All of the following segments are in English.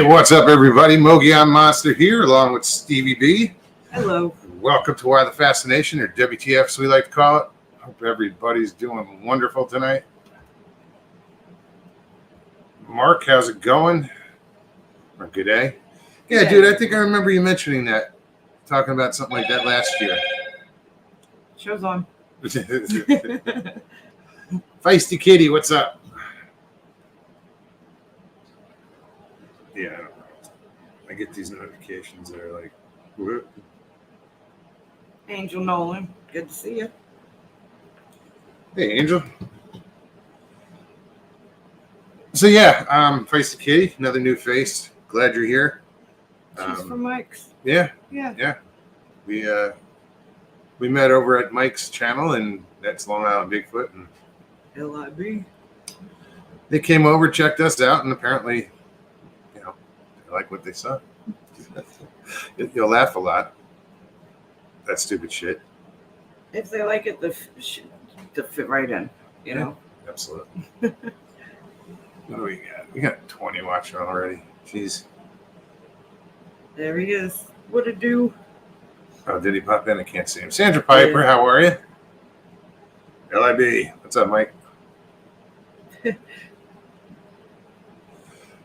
what's up, everybody? Mogion Monster here, along with Stevie B. Hello. Welcome to Why the Fascination, or WTF, as we like to call it. Hope everybody's doing wonderful tonight. Mark, how's it going? Or good day? Yeah, dude, I think I remember you mentioning that, talking about something like that last year. Show's on. Feisty Kitty, what's up? Yeah, I don't know. I get these notifications that are like, whoop. Angel Nolan, good to see you. Hey, Angel. So yeah, Feisty Kitty, another new face. Glad you're here. She's from Mike's. Yeah. Yeah. We met over at Mike's channel, and that's Long Island Bigfoot, and LIB. they came over, checked us out, and apparently, they like what they saw. You'll laugh a lot. That stupid shit. If they like it, to fit right in, you know. Absolutely. What do we got? We got 20 watching already. Jeez. There he is. What to do? Oh, did he pop in? I can't see him. Sandra Piper, how are you? LIB, what's up, Mike?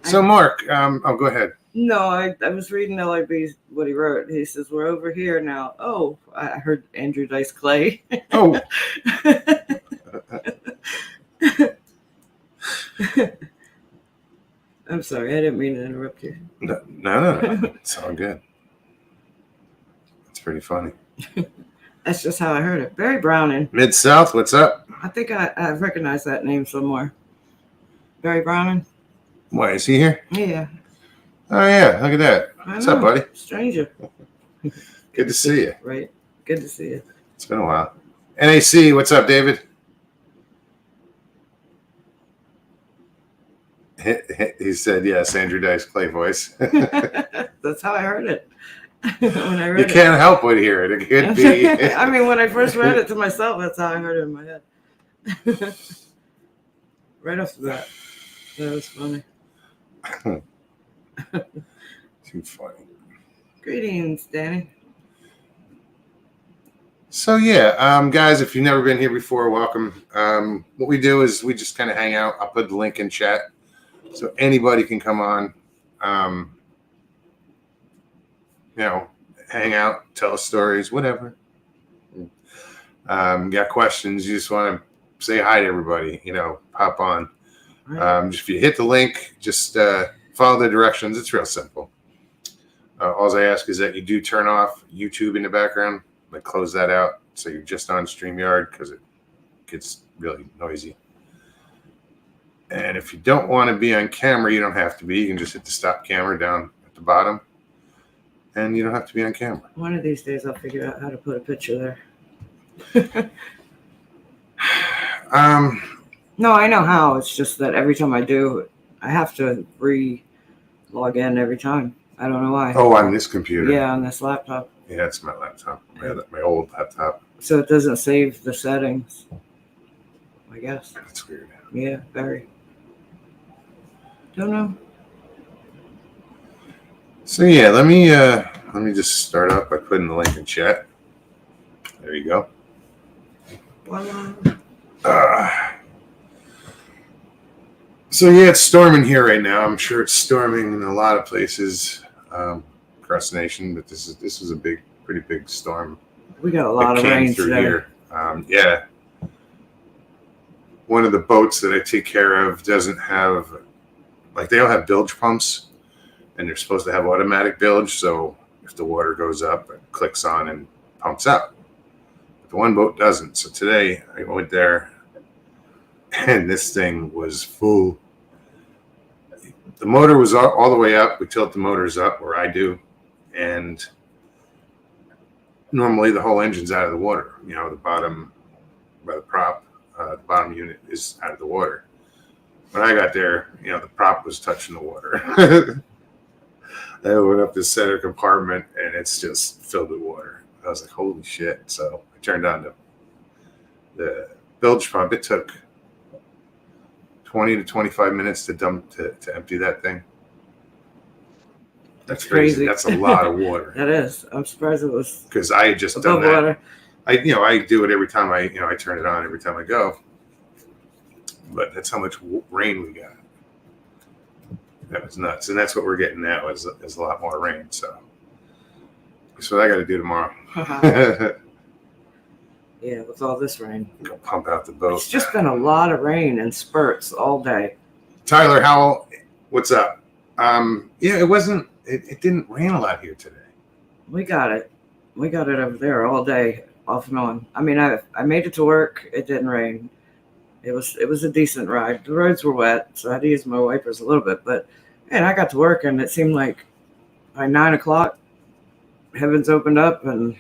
So, Mark, go ahead. No, I was reading LIB's what he wrote. He says, we're over here now. Oh, I heard Andrew Dice Clay. Oh. I'm sorry, I didn't mean to interrupt you. No. It's all good. It's pretty funny. That's just how I heard it. Barry Browning. Mid-South, what's up? I think I recognize that name somewhere. Barry Browning. Why, is he here? Yeah. Oh, yeah, look at that. What's up, buddy? Stranger. Good to see you. Right. Good to see you. It's been a while. NAC, what's up, David? He said, yes, Andrew Dice Clay voice. That's how I heard it. When I read you can't help but hear it. It could be. I mean, when I first read it to myself, that's how I heard it in my head. Right off the bat. That was funny. Too funny. Greetings, Danny. So yeah, guys, if you've never been here before, welcome. What we do is we just kind of hang out. I'll put the link in chat so anybody can come on. Hang out, tell us stories, whatever. Got questions? You just want to say hi to everybody? Pop on. Right. If you hit the link, just follow the directions. It's real simple. All I ask is that you do turn off YouTube in the background. Like close that out so you're just on StreamYard because it gets really noisy. And if you don't want to be on camera, you don't have to be. You can just hit the stop camera down at the bottom. And you don't have to be on camera. One of these days I'll figure out how to put a picture there. No, I know how. It's just that every time I do, I have to log in every time. I don't know why. Oh, on this computer? Yeah, on this laptop. Yeah, it's my laptop. My old laptop. So it doesn't save the settings, I guess. That's weird. Yeah, very. Don't know. So yeah, let me just start off by putting the link in chat. There you go. So yeah, it's storming here right now. I'm sure it's storming in a lot of places across the nation, but this is a pretty big storm. We got a lot of rain through today. Here. Yeah. One of the boats that I take care of doesn't have, they all have bilge pumps, and they're supposed to have automatic bilge. So if the water goes up, it clicks on and pumps out. But the one boat doesn't. So today I went there, and this thing was full. The motor was all the way up. We tilt the motors up, or I do, and normally the whole engine's out of the water. The bottom by the prop, the bottom unit is out of the water. When I got there, the prop was touching the water. I opened up the center compartment, and it's just filled with water. I was like, holy shit. So I turned on the bilge pump. It took 20 to 25 minutes to empty that thing. That's crazy. That's a lot of water. That is. I'm surprised it was. Because I had just done that. Water. I do it every time I turn it on every time I go. But that's how much rain we got. That was nuts, and that's what we're getting now is a lot more rain. So that's what I got to do tomorrow. Yeah, with all this rain. Go pump out the boat. It's just been a lot of rain in spurts all day. Tyler Howell, what's up? Yeah, it wasn't. It didn't rain a lot here today. We got it. We got it over there all day, off and on. I mean, I made it to work. It didn't rain. It was a decent ride. The roads were wet, so I had to use my wipers a little bit. But man, I got to work, and it seemed like by 9 o'clock, heavens opened up, and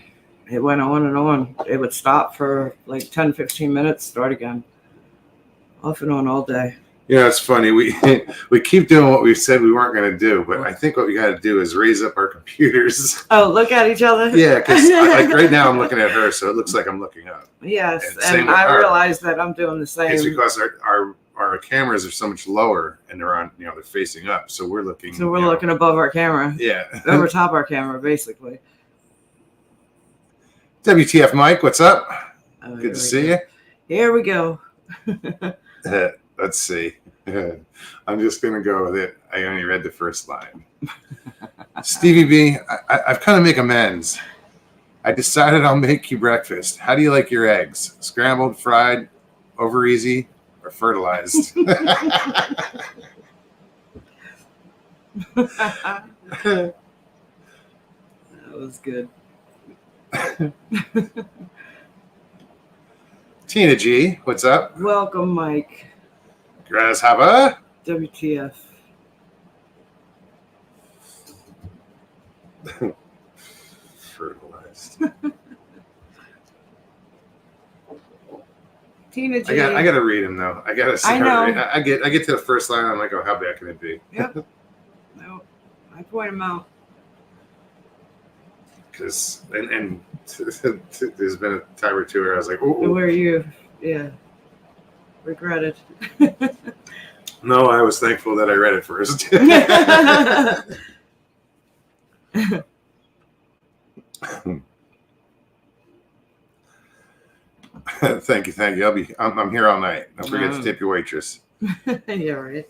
it went on and on. It would stop for like 10, 15 minutes, start again. Off and on all day. Yeah, it's funny. We keep doing what we said we weren't going to do, but I think what we got to do is raise up our computers. Oh, look at each other? Yeah, because like right now I'm looking at her, so it looks like I'm looking up. Yes, and I realize that I'm doing the same. It's because our cameras are so much lower, and they're on, they're facing up, so we're looking. So we're looking above our camera. Yeah. Over top our camera, basically. WTF, Mike, what's up? Good to see you. Here we go. Let's see. I'm just going to go with it. I only read the first line. Stevie B, I've kind of make amends. I decided I'll make you breakfast. How do you like your eggs? Scrambled, fried, over easy, or fertilized? That was good. Tina G, what's up? Welcome, Mike. Grasshopper. WTF. Fertilized. Tina G. I gotta read him though. I gotta see. I know. I get to the first line. I'm like, oh, how bad can it be? Yep. No, I point him out. Because and there's been a time or two where I was like, oh, where you, yeah, regretted. No, I was thankful that I read it first. Thank you. I'm here all night. Don't forget to tip your waitress. Yeah, right.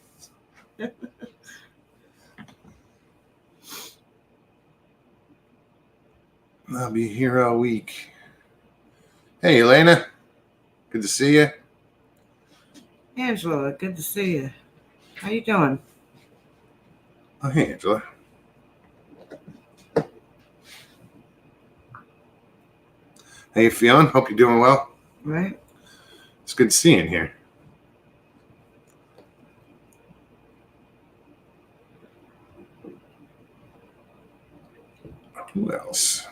I'll be here all week. Hey, Elena. Good to see you. Angela, good to see you. How you doing? Oh, hey, Angela. Hey, Fionn. Hope you're doing well. Right. It's good seeing here. Who else?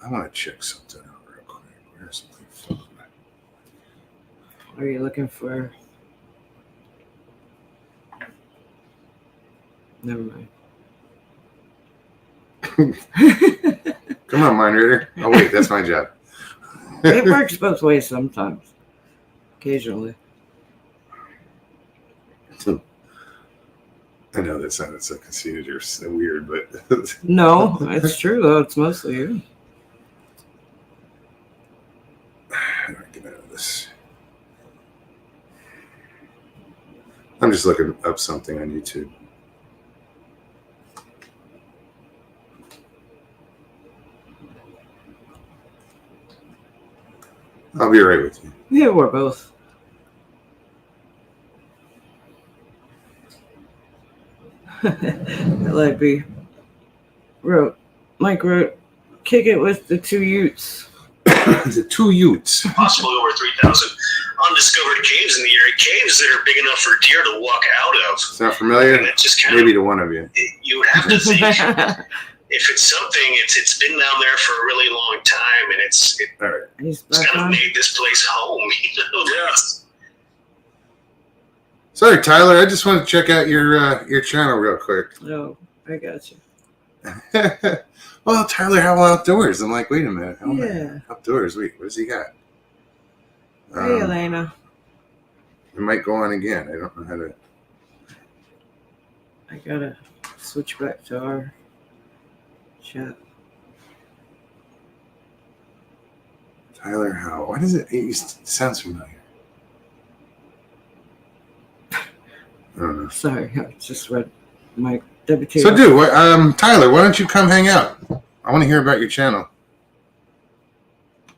I want to check something out real quick. Where's my phone? Are you looking for? Never mind. Come on, mind reader. Oh wait, that's my job. It works both ways sometimes. Occasionally. I know that sounded so conceited or so weird, but no, it's true though. It's mostly you. How do I get out of this? I'm just looking up something on YouTube. I'll be right with you. Yeah, we're both. LIB Mike wrote, kick it with the two Utes. The two Utes. Possibly over 3,000 undiscovered caves in the area. Caves that are big enough for deer to walk out of. Sound familiar? And it's just kind maybe to one of you. You would have to think if it's something, it's been down there for a really long time, and it's kind of made this place home. Yeah. Sorry, Tyler. I just want to check out your channel real quick. No, I got you. Well, Tyler Howell Outdoors. I'm like, wait a minute. Yeah. Outdoors. Wait, what does he got? Hey, Elena. It might go on again. I don't know how to. I gotta switch back to our chat. Tyler Howell. Why does it sounds familiar? I don't know. Sorry, I just read my WTF. So, Tyler, why don't you come hang out? I want to hear about your channel.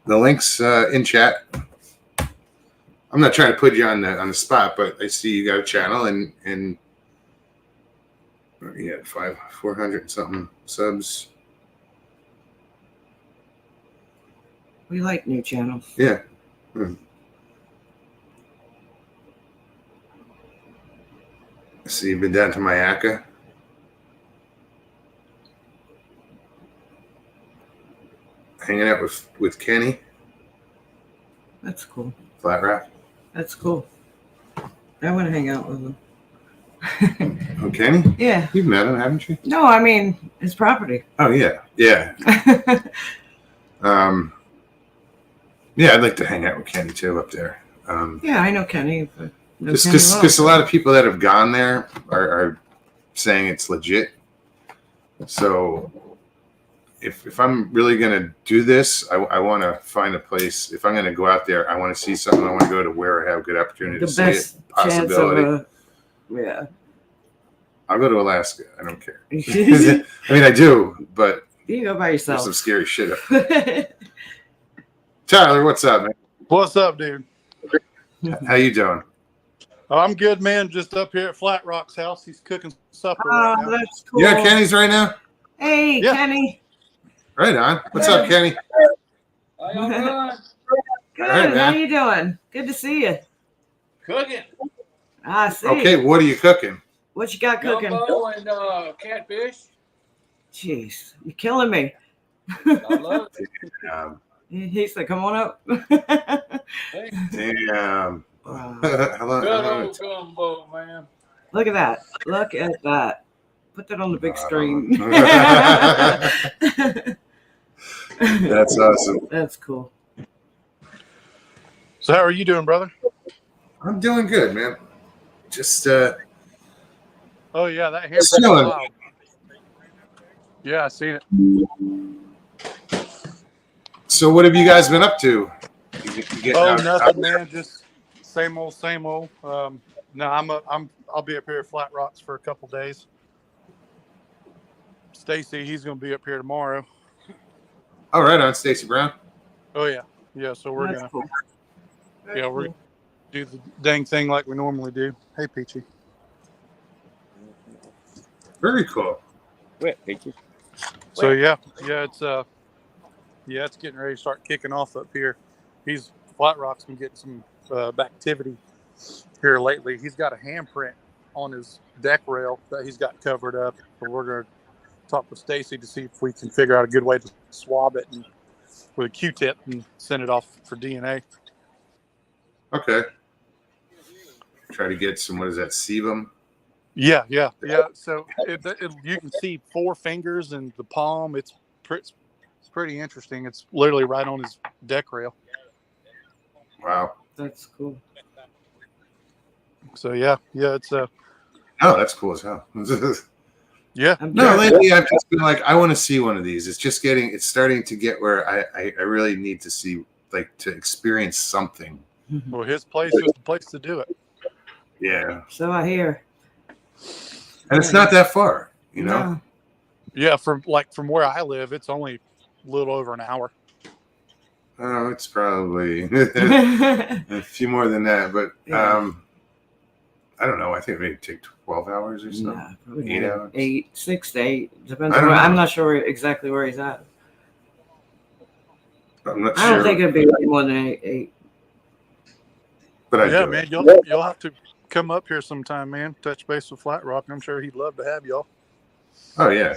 The link's in chat. I'm not trying to put you on the spot, but I see you got a channel and you had 400 something subs. We like new channels. Yeah. So you've been down to Mayaka? Hanging out with Kenny? That's cool. Flat Rock? That's cool. I want to hang out with him. Oh, Kenny? Yeah. You've met him, haven't you? No, I mean, his property. Oh, yeah. Yeah. Yeah, I'd like to hang out with Kenny, too, up there. Yeah, I know Kenny. But because a lot of people that have gone there are saying it's legit. So if I'm really going to do this, I want to find a place. If I'm going to go out there, I want to see something. I want to go to where I have good opportunity to see it. Possibility. Yeah. I'll go to Alaska. I don't care. I mean, I do, but you go by yourself. There's some scary shit up there. Tyler, what's up, man? What's up, dude? How you doing? Oh, I'm good, man. Just up here at Flat Rock's house. He's cooking supper right now. That's cool. Yeah, Kenny's right now? Hey, yeah. Kenny. Right on. What's up, Kenny? How y'all doing? Good. Right, how you doing? Good to see you. Cooking. I see. Okay, what are you cooking? What you got cooking? Gumbo and catfish. Jeez, you're killing me. I love it. He said, "Come on up." Damn. Wow. Good old gumbo, man. Look at that. Look at that. Put that on the big screen. That's awesome. That's cool. So how are you doing, brother? I'm doing good, man. Just oh yeah, that hair. Yeah, I seen it. So what have you guys been up to? Nothing, man. Just same old, same old. No, I'll be up here at Flat Rocks for a couple days. Stacy, he's gonna be up here tomorrow. All right, on Stacy Brown. Oh yeah, yeah. So we're gonna, cool. yeah, we're gonna do the dang thing like we normally do. Hey, Peachy. Very cool. Wet, Peachy. So it's getting ready to start kicking off up here. Flat Rock's been getting some activity here lately. He's got a handprint on his deck rail that he's got covered up. So we're going to talk with Stacy to see if we can figure out a good way to swab it with a Q-tip and send it off for DNA. Okay. Try to get some, what is that, sebum? Yeah. So you can see 4 fingers and the palm. It's pretty interesting. It's literally right on his deck rail. Wow. That's cool. So yeah, it's oh, that's cool as hell. yeah. No, lately I've just been like, I want to see one of these. It's starting to get where I really need to see, like, to experience something. Well, his place is the place to do it. Yeah. So I hear. And it's not that far, you know? No. Yeah, from where I live, it's only a little over an hour. Oh, it's probably a few more than that, but Yeah. I don't know. I think maybe take 12 hours or something. Nah, probably 8 not. hours. 6 to 8. Depends I on don't where. know. I'm not sure exactly where he's at. I'm not I sure. don't think it'd be more than 8. But I Yeah, do man, it. you'll have to come up here sometime, man. Touch base with Flat Rock. I'm sure he'd love to have y'all. Oh yeah.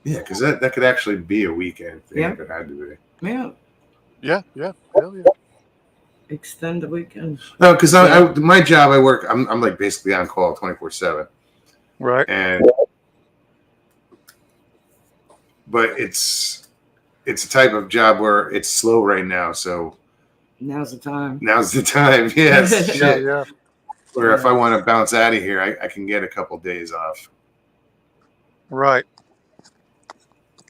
Yeah, because that could actually be a weekend thing if it had to be. Yeah. Yeah. Hell yeah. Extend the weekend. No, because my job, I work. I'm like basically on call 24/7. Right. But it's it's a type of job where it's slow right now. So now's the time. Now's the time. Yes. Shit. Yeah. Where if I want to bounce out of here, I can get a couple days off. Right.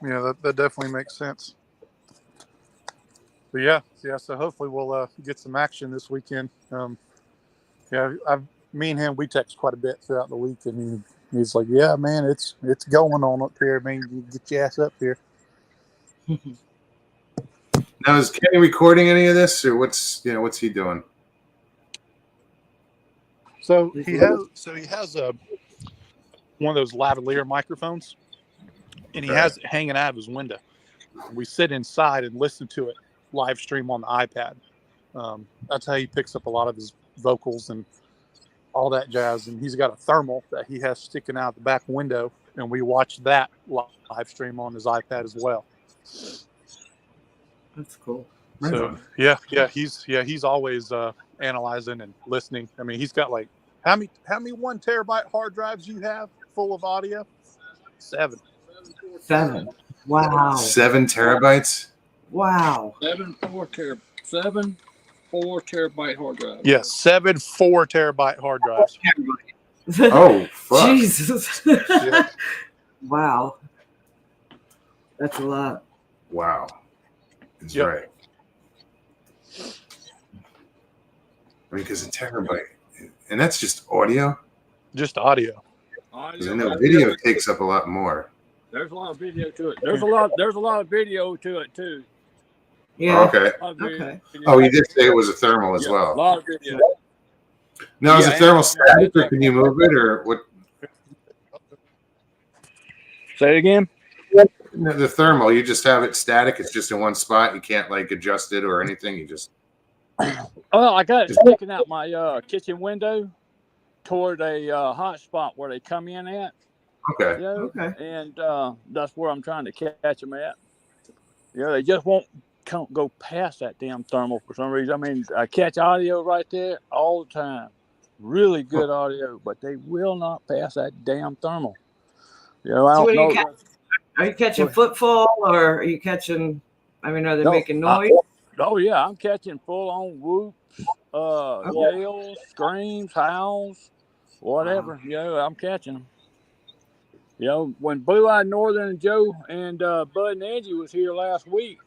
Yeah, that definitely makes sense. But yeah. So hopefully we'll get some action this weekend. Me and him, we text quite a bit throughout the week, and he's like, "Yeah, man, it's going on up here. Man, you get your ass up here." Now, is Kenny recording any of this, or what's he doing? So he has one of those lavalier microphones, and he has it hanging out of his window. We sit inside and listen to it live stream on the iPad. That's how he picks up a lot of his vocals and all that jazz. And he's got a thermal that he has sticking out the back window, and we watch that live stream on his iPad as well. That's cool. So he's always analyzing and listening. I mean, he's got like how many 1 terabyte hard drives you have full of audio? 7. 7. Wow. 7 terabytes. Wow. 7 4 terabyte hard drive. Yes, 7 4 terabyte hard drives. Oh, fuck. Jesus. Yeah. Wow. That's a lot. Wow. That's Yep. right. I mean, because a terabyte, and that's just audio. Just audio. Because I know video takes up a lot more. There's a lot of video to it. There's a lot of video to it too. Yeah. Okay. Okay. Oh, you did say it was a thermal as well. A lot of video. Now, is Yeah, a thermal and- static, or can you move it, or what? Say it again. No, the thermal, you just have it static. It's just in one spot. You can't like adjust it or anything. You just. Oh, I got it sticking out my kitchen window toward a hot spot where they come in at. Okay. You know? Okay. And that's where I'm trying to catch them at. They just won't go past that damn thermal for some reason. I mean, I catch audio right there all the time. Really good audio, but they will not pass that damn thermal. I don't know. Are you catching footfall, or are you catching? I mean, are they making noise? Oh yeah, I'm catching full on whoops, yells, screams, howls, whatever. I'm catching them. When Blue Eyed Northern and Joe and Bud and Angie was here last week,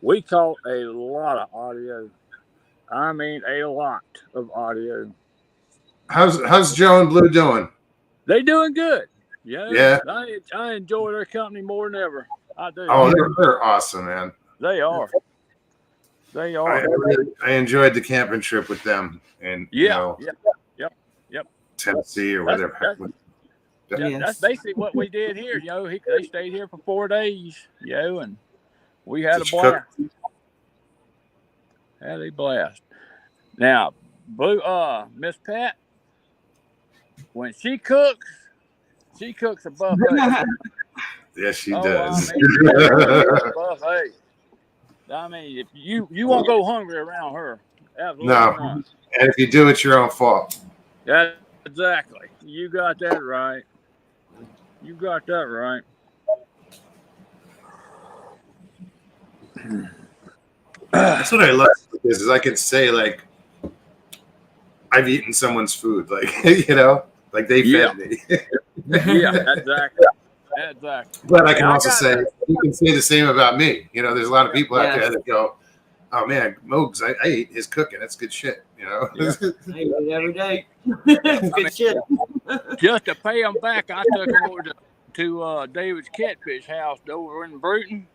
we caught a lot of audio. I mean, a lot of audio. How's Joe and Blue doing? They doing good. Yeah. I enjoy their company more than ever. I do. Oh, they're awesome, man. They are. They are. I enjoyed the camping trip with them, and Yep. Tennessee or whatever. That's basically what we did here. They stayed here for 4 days. And we had a blast. Had a blast. Now, Miss Pat, when she cooks a buffet. Yes, she does. Buffet. I mean, if you won't go hungry around her. Absolutely No. not. And if you do, it's your own fault. Yeah, exactly. You got that right. You got that right. That's what I love. Is I can say like, I've eaten someone's food, like like they fed me. Yeah, exactly. But I can also say you can say the same about me. There's a lot of people out there that go, "Oh man, Mogs, I ate his cooking. That's good shit." I eat it every day. Good shit. Just to pay them back, I took them over to David's Catfish House over in Bruton.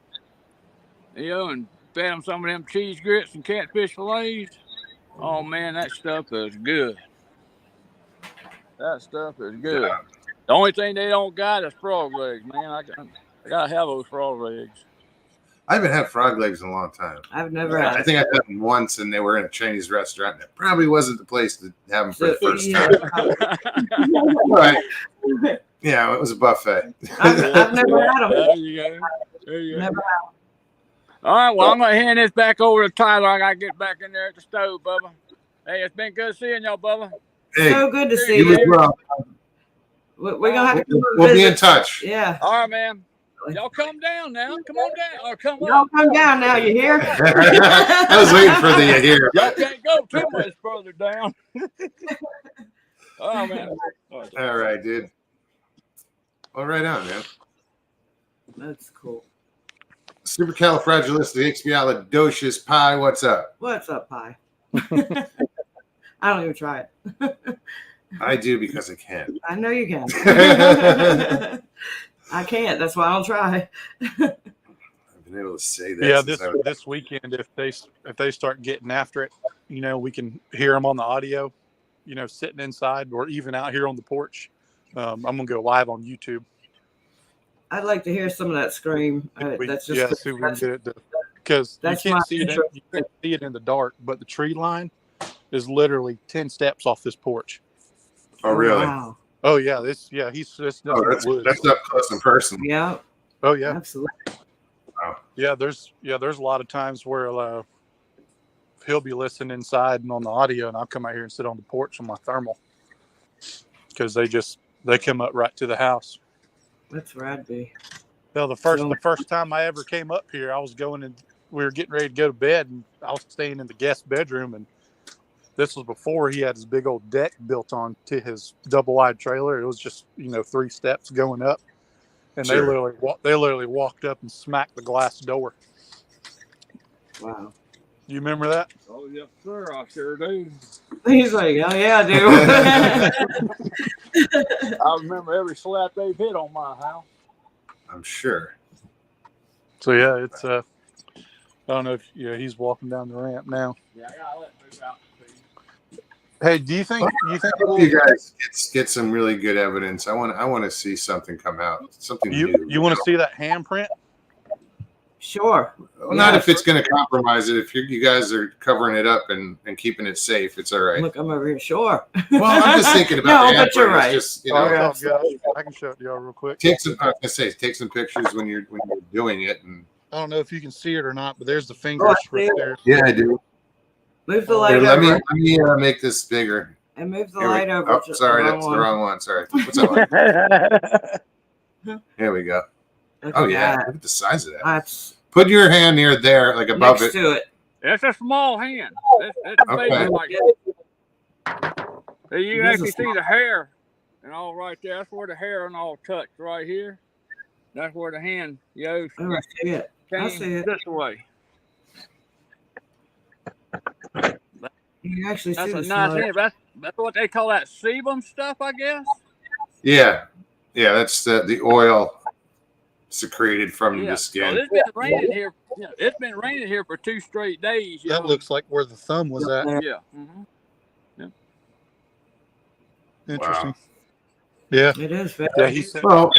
And fed them some of them cheese grits and catfish fillets. Oh man, that stuff is good. That stuff is good. Yeah. The only thing they don't got is frog legs, man. I gotta have those frog legs. I haven't had frog legs in a long time. I've never had. I think I had them once, and they were in a Chinese restaurant. And it probably wasn't the place to have them for the first time. But yeah, it was a buffet. I've never had them. There you go. Never had them. All right, well, I'm going to hand this back over to Tyler. I got to get back in there at the stove, Bubba. Hey, it's been good seeing y'all, Bubba. Hey, So good to see you as you. well. We're going to have to We'll be in touch. Yeah. All right, man. Y'all come down now. Come on down. Or come Y'all up. come down now. You hear? I was waiting for the here. Y'all can't go too much further down. Oh, man. All right, dude. Well, right on, man. That's cool. Supercalifragilisticexpialidocious pie. What's up? What's up, Pie? I don't even try it. I do because I can. I know you can. I can't. That's why I don't try. I've been able to say that. Yeah, this weekend, if they start getting after it, we can hear them on the audio, sitting inside or even out here on the porch. I'm gonna go live on YouTube. I'd like to hear some of that scream. That's just see if we can get it because you can't see it. You can't see it in the dark, but the tree line is literally 10 steps off this porch. Oh, really? Wow. Oh, yeah. That's up close and personal. Yeah. Oh, yeah. Absolutely. Wow. Yeah, there's a lot of times where he'll be listening inside and on the audio, and I'll come out here and sit on the porch on my thermal because they come up right to the house. That's where I'd be. Well, the first time I ever came up here, I was we were getting ready to go to bed, and I was staying in the guest bedroom, and this was before he had his big old deck built on to his double-wide trailer. It was just 3 steps going up, and Sure. they literally walked up and smacked the glass door. Wow. You remember that? Oh, yes, sir. I sure do. He's like, oh, yeah, I do. I remember every slap they've hit on my house. I'm sure. So, yeah, it's I don't know if he's walking down the ramp now. Yeah, I gotta let him move out. Hey, do you think you guys get some really good evidence? I want to see something come out. Something new. You want to see that handprint? Sure. Well, not if it's going to compromise it. If you guys are covering it up and keeping it safe, it's all right. Look, I'm over here. Sure. Well, I'm just thinking about No, but you're right. Just, I can show it to y'all real quick. take some pictures when you're doing it. And I don't know if you can see it or not, but there's the fingers right there. yeah, I do. Move the light Let over. me make this bigger. And move the light over. Oh, sorry, that's the wrong one. Sorry. What's that one? Here we go. Look Oh at yeah, that. look at the size of that. That's Put your hand near there, like above next it. to it. That's a small hand. That's Okay. basically you can actually see the hair and all right there. That's where the hair and all touched right here. That's where the hand Oh, I see it. I see came it. this way. You can actually see That's the a nice smoke. hand. That's what they call that sebum stuff, I guess. Yeah, that's the oil secreted from the skin. So it's been raining here. It's been raining here for 2 straight days. That looks like where the thumb was at. Yeah. Mm-hmm. Interesting. Wow. Yeah. It is. Very Yeah, he said. Well,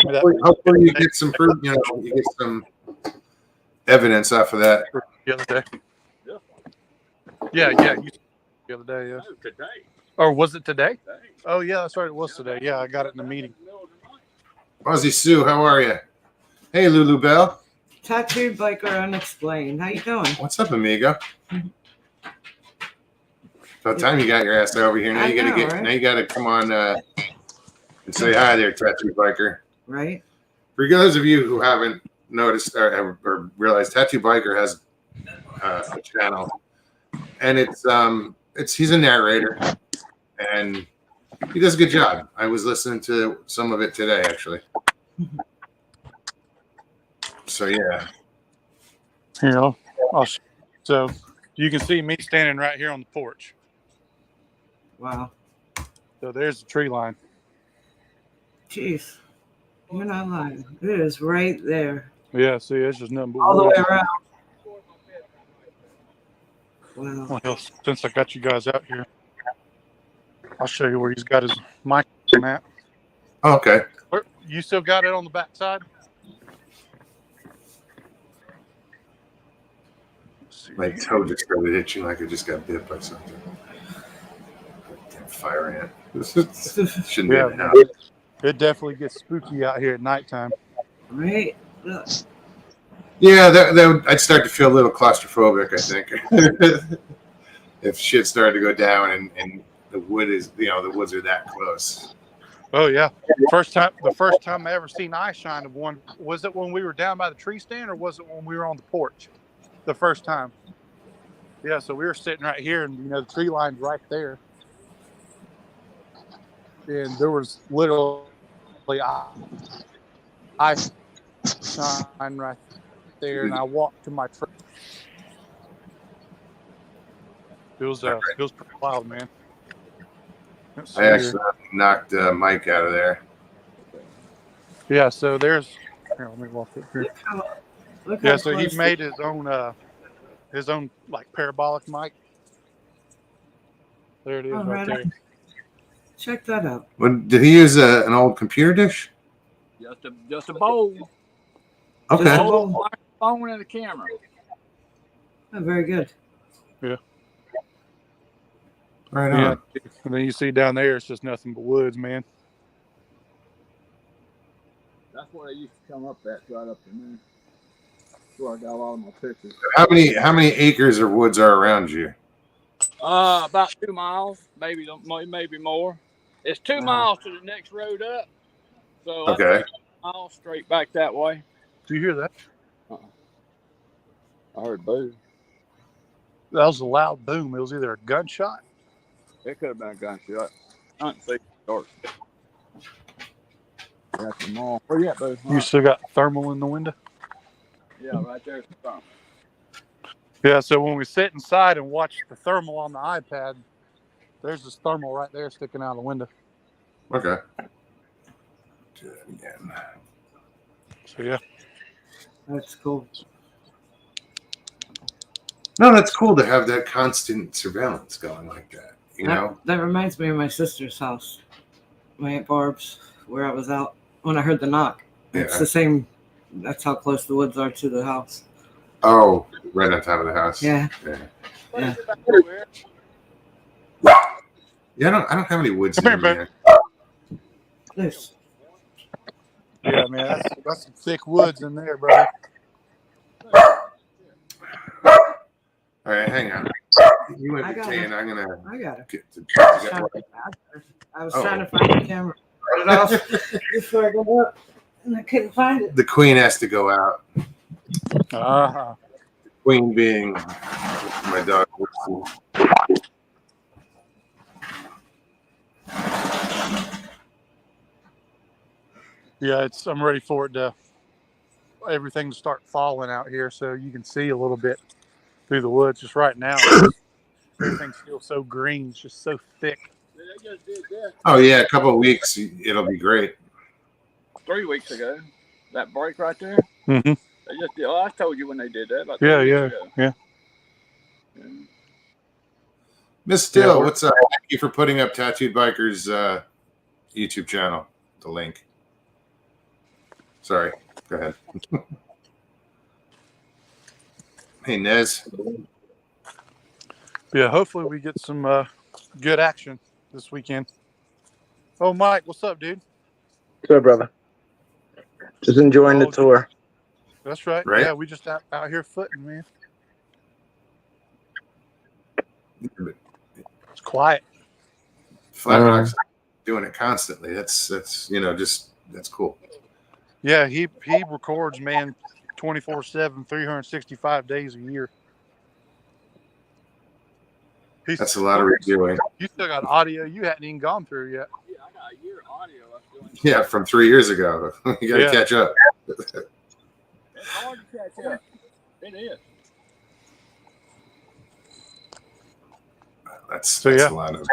hopefully you get some proof. You get some evidence off of that. The other day. Yeah. You the other day. Yeah. Oh, today. Or was it today? Oh yeah, that's right. It was today. Yeah, I got it in the meeting. Aussie Sue, how are you? Hey, Lulu Bell. Tattooed biker unexplained. How you doing? What's up, amigo? About time you got your ass over here. Now I you gotta know, right? Now you gotta come on and say hi there, Tattoo Biker. Right? For those of you who haven't noticed or realized, Tattoo Biker has a channel, and he's a narrator, and he does a good job. I was listening to some of it today, actually. So yeah. So you can see me standing right here on the porch. Wow. So there's the tree line. Jeez. You're not lying. It is right there. Yeah, see, it's just nothing but All the wood. way around. Wow. Well, since I got you guys out here, I'll show you where he's got his mic at. Oh, okay. You still got it on the back side? My toe just started itching like I just got bit by something. Damn fire ant. Shouldn't be in the house. It definitely gets spooky out here at nighttime. Right? Look. Yeah, I'd start to feel a little claustrophobic, I think. If shit started to go down and the wood is, the woods are that close. Oh yeah, the first time I ever seen eye shine of one, was it when we were down by the tree stand, or was it when we were on the porch? The first time. Yeah, so we were sitting right here, and the tree line's right there, and there was literally eye shine right there, and I walked to my tree. It was pretty wild, man. I actually knocked Mike out of there. Yeah, so there's. Here, let me walk up here. Yeah, so he made his own like parabolic mic. There it is, right there. Check that out. Did he use an old computer dish? Just a bowl. Okay. Just a bowl, phone, and a camera. Oh, very good. Yeah. Right on. Yeah. And then you see down there, it's just nothing but woods, man. That's where I used to come up at, right up in there. That's where I got a lot of my pictures. How many acres of woods are around you? About 2 miles, maybe more. It's 2 miles to the next road up. So Okay. I 2 miles straight back that way. Do you hear that? I heard boom. That was a loud boom. It was either a gunshot. It could have been a gunshot. I didn't see it start. That's the mall. Where you at, boo? You still got thermal in the window? Yeah, right there's the thermal. Yeah, so when we sit inside and watch the thermal on the iPad, there's this thermal right there sticking out of the window. Okay. Do it again. So yeah. That's cool. No, that's cool to have that constant surveillance going like that. You know? That reminds me of my sister's house, my Aunt Barb's, where I was out when I heard the knock. It's the same. That's how close the woods are to the house. Oh, right on top of the house. Yeah. Yeah. Yeah, I don't have any woods Come near here, me. This. Yeah, man, that's some thick woods in there, bro. All right, hang on. You went to Kay, and I'm gonna. I got it. Get to, I was trying to find the camera. Put it off before I go up, and I couldn't find it. the queen has to go out. Uh-huh. Queen being my dog. Yeah, I'm ready for everything to start falling out here, so you can see a little bit through the woods. Just right now, everything's still so green, it's just so thick. Oh yeah, a couple of weeks, it'll be great. 3 weeks ago, that break right there. Mm-hmm. They just did. I told you when they did that. About 3 Yeah, weeks ago. yeah. Miss Still, what's up? Thank you for putting up Tattooed Biker's YouTube channel. The link. Sorry, go ahead. Hey, Nez. Yeah, hopefully we get some good action this weekend. Oh, Mike, what's up, dude? What's up, brother? Just enjoying the tour. That's right. Right? Yeah, we just out here footing, man. It's quiet. Flat Rock's doing it constantly. That's that's cool. Yeah, he records, man, 24/7, 365 days a year. That's a lot of reviewing. You still got audio you hadn't even gone through yet. Yeah, I got a year audio. Yeah, from 3 years ago. You got to catch up. It's hard to catch up. It is. That's a lot of.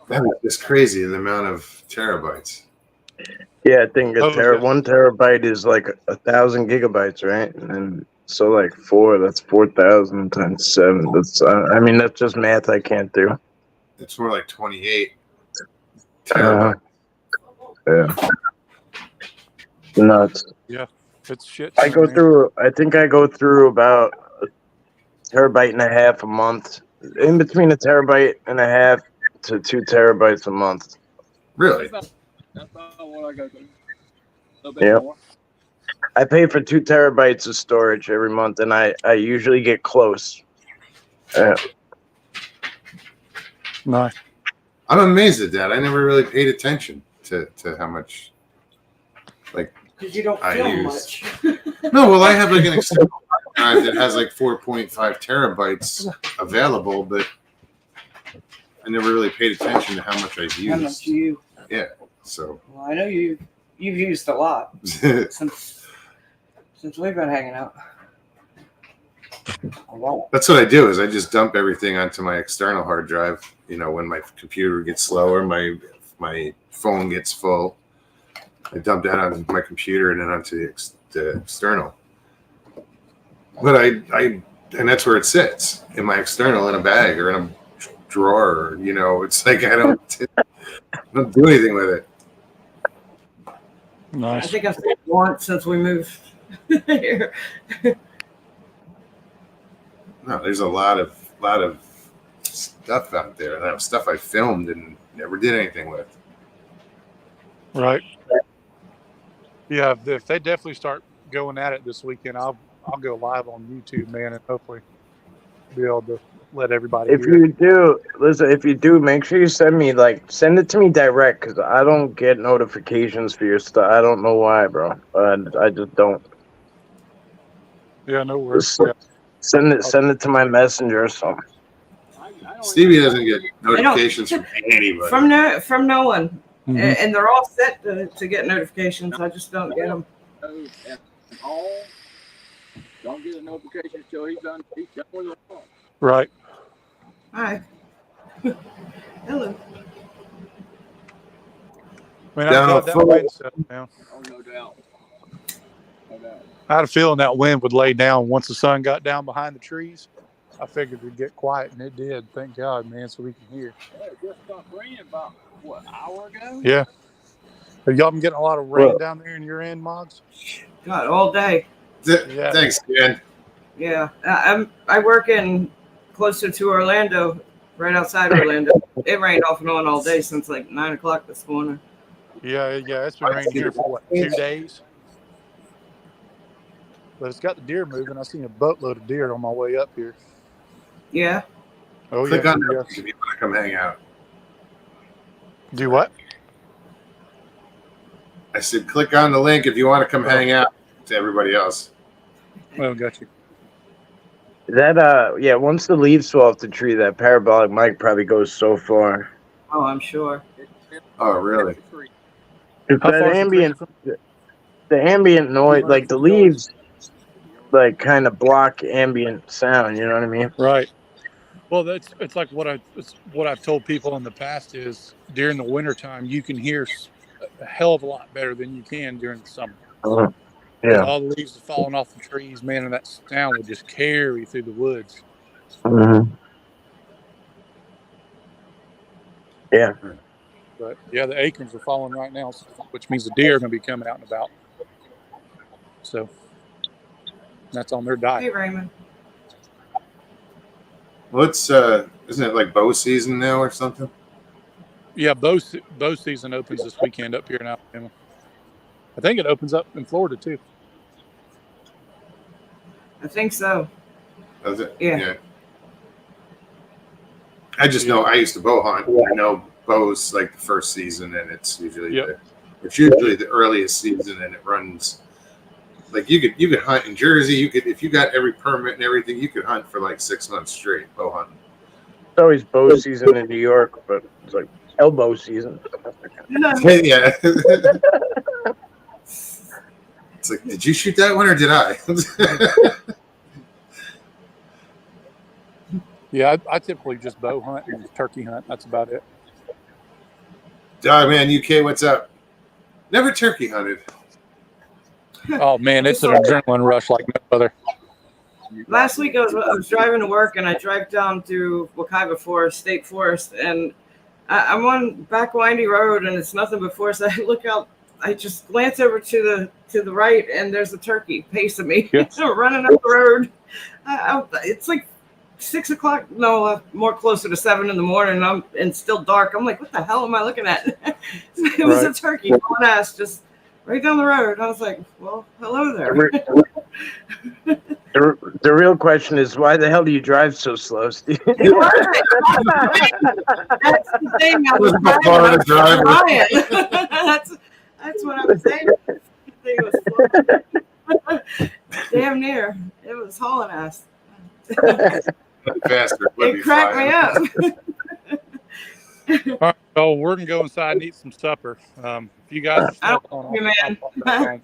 That is just crazy, the amount of terabytes. Yeah, I think 1 terabyte is like 1,000 gigabytes, right? And so like 4, that's 4,000 times 7. That's that's just math I can't do. It's more like 28 terabytes. Yeah. Nuts. Yeah, it's shit. I think I go through about 1.5 terabytes a month. In between 1.5 terabytes to 2 terabytes a month. Really? That's about what I go through. A little bit more. I pay for 2 terabytes of storage every month, and I usually get close. Nice. I'm amazed at that. I never really paid attention to how much, like, because you don't I film use. much. No, well, I have like an external hard drive that has like 4.5 terabytes available, but I never really paid attention to how much I've How much used. you? Yeah, so. Well, I know you've used a lot since we've been hanging out. A lot. That's what I do is I just dump everything onto my external hard drive. You know, when my computer gets slower, my phone gets full, I dump that on my computer and then onto the external. But I and that's where it sits, in my external, in a bag or in a drawer. Or, you know, it's like I don't do anything with it. Nice. I think I've seen once since we moved here. No, there's a lot of stuff out there. That stuff I filmed and never did anything with. Right. Yeah, if they definitely start going at it this weekend, I'll go live on YouTube, man, and hopefully be able to let everybody If hear you it. do, listen, if you do, make sure you send it to me direct, because I don't get notifications for your stuff. I don't know why, bro. I just don't. Yeah, no worries. Just send it to my messenger or something. Stevie doesn't get notifications from anybody. From no one. Mhm. And they're all set to get notifications. I just don't get them. Don't get a notification until he's done with the phone. Right. Hi. Hello. I mean, Down I on thought that full- wind settled down. Oh, no doubt. No doubt. I had a feeling that wind would lay down once the sun got down behind the trees. I figured it'd get quiet, and it did. Thank God, man, so we can hear. Well, it just stopped raining about, what, an hour ago? Yeah. Have y'all been getting a lot of rain Well- down there in your end, Moggs? God, all day. Yeah. Thanks, man. Yeah. I work in closer to Orlando, right outside Orlando. It rained off and on all day since like 9 o'clock this morning. Yeah, it's been raining here for, what, 2 days? But it's got the deer moving. I seen a boatload of deer on my way up here. Yeah. Oh, Click yeah. on that if you want to come hang out. Do what? I said, click on the link if you want to come hang out to everybody else. Oh, got you. That once the leaves fall off the tree, that parabolic mic probably goes so far. Oh, I'm sure. Oh, really? If How that far is the tree ambient, from- the ambient noise, like the leaves, like kind of block ambient sound. You know what I mean? Right. Well, it's like what I've told people in the past is during the wintertime, you can hear a hell of a lot better than you can during the summer. Yeah. All the leaves are falling off the trees, man, and that sound would just carry through the woods. Mm-hmm. Yeah. But yeah, the acorns are falling right now, which means the deer are going to be coming out and about. So that's on their Hey, diet. Raymond. Well, isn't it like bow season now or something? Yeah, bow season opens this weekend up here in Alabama. I think it opens up in Florida too. I think so. Does it? Yeah. I just know I used to bow hunt. I know bows like the first season, and it's usually the earliest season, and it runs. Like you could hunt in Jersey. If you got every permit and everything, you could hunt for like 6 months straight bow hunting. It's always bow season in New York, but it's like elbow season. Yeah. It's like, did you shoot that one or did I? Yeah, I typically just bow hunt and turkey hunt. That's about it. DogmanUK, what's up? Never turkey hunted. Oh man, it's an adrenaline rush like no other. Last week I was driving to work and I drive down to Wekiva Forest, State Forest, and I'm on back windy road and it's nothing but forest. I look out, I just glance over to the right and there's a turkey pacing me, running up the road. It's like 6 o'clock, no, more closer to 7 in the morning. And it's still dark. I'm like, what the hell am I looking at? It was a turkey, on ass, just right down the road. I was like, well, hello there. The real question is, why the hell do you drive so slow, Steve? That's the thing. I was that's what I'm saying. The thing was damn near. It was hauling ass. Faster. It cracked me up. All right, so we're gonna go inside and eat some supper. If you guys, I don't blame you, man.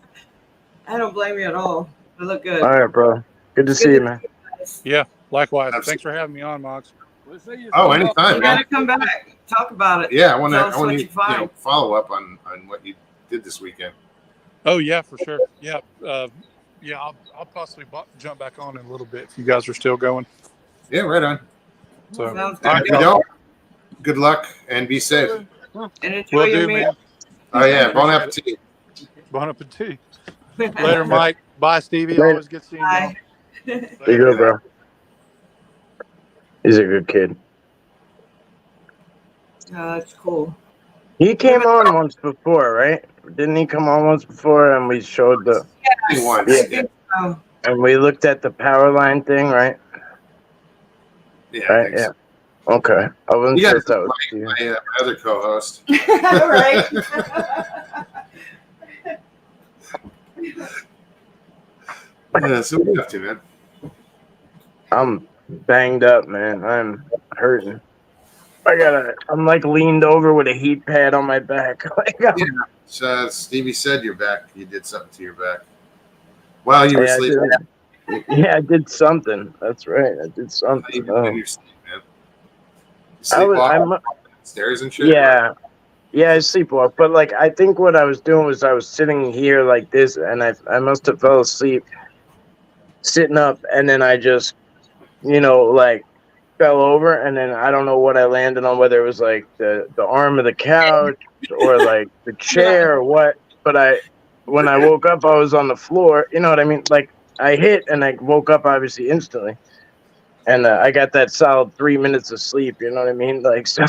I don't blame you at all. I look good. All right, bro. Good to see you, man. Yeah, likewise. Absolutely. Thanks for having me on, Mox. We'll see you. Oh, anytime, You man. gotta come back. Talk about it. Yeah, I want Tell us to what you find. follow up on what you did this weekend. Oh yeah, for sure. Yeah, I'll possibly jump back on in a little bit if you guys are still going. Yeah, right on. So, Sounds If you good. don't, good luck and be safe. And enjoy will your do, meal. man. Oh yeah, bon appetit. Bon appetit. Later, Mike. Bye, Stevie. Later. Always good seeing you. Bye. There you go, bro. He's a good kid. That's cool. He came on once before, right? Didn't he come on once before? And we showed the Once. I Yeah, think so. and we looked at the power line thing, right? yeah. Right. Yeah. Okay. I wasn't You sure guys if that was you. my other co-host. Right. Yeah, so what are you up to, man? I'm banged up, man. I'm hurting. I'm like leaned over with a heat pad on my back. So Stevie said your back. You did something to your back while you were sleeping. Yeah, I did something. That's right. I did something. Even when you're sleeping, man. You sleepwalk stairs and shit. Yeah. Yeah, I sleepwalk. But like, I think what I was doing was I was sitting here like this, and I must have fell asleep sitting up, and then I just, like fell over, and then I don't know what I landed on, whether it was like the arm of the couch or like the chair or what. But when I woke up, I was on the floor. You know what I mean? Like I hit and I woke up obviously instantly, and I got that solid 3 minutes of sleep. You know what I mean? Like so,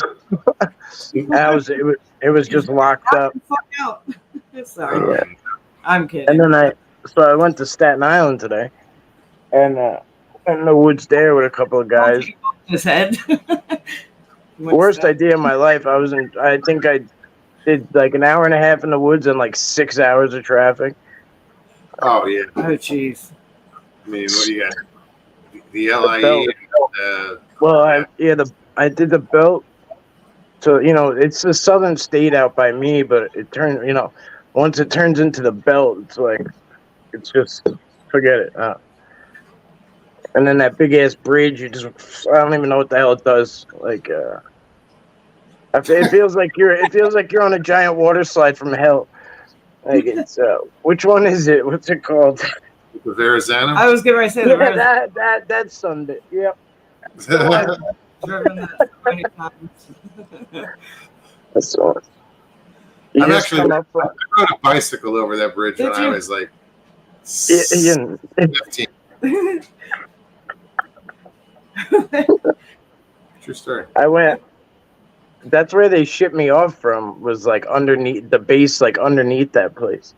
it was just locked up. Sorry, Yeah. I'm kidding. And then I went to Staten Island today, and went in the woods there with a couple of guys. His head. Worst idea of my life. I think I did like an hour and a half in the woods and like 6 hours of traffic. Oh yeah. Oh jeez. I mean, what do you got? The LIE. Well, I did the belt. So it's a southern state out by me, but it turned. Once it turns into the belt, it's just forget it. And then that big ass bridge, I don't even know what the hell it does. Like, it feels like you're on a giant water slide from hell. Like it's which one is it? What's it called? The Verrazano. I was getting ready to say that's Sunday. Yep. I've driven that so many times. That's the one. I rode a bicycle over that bridge when I was like 15. True story. I went. That's where they shipped me off from. Was like underneath the base, like underneath that place.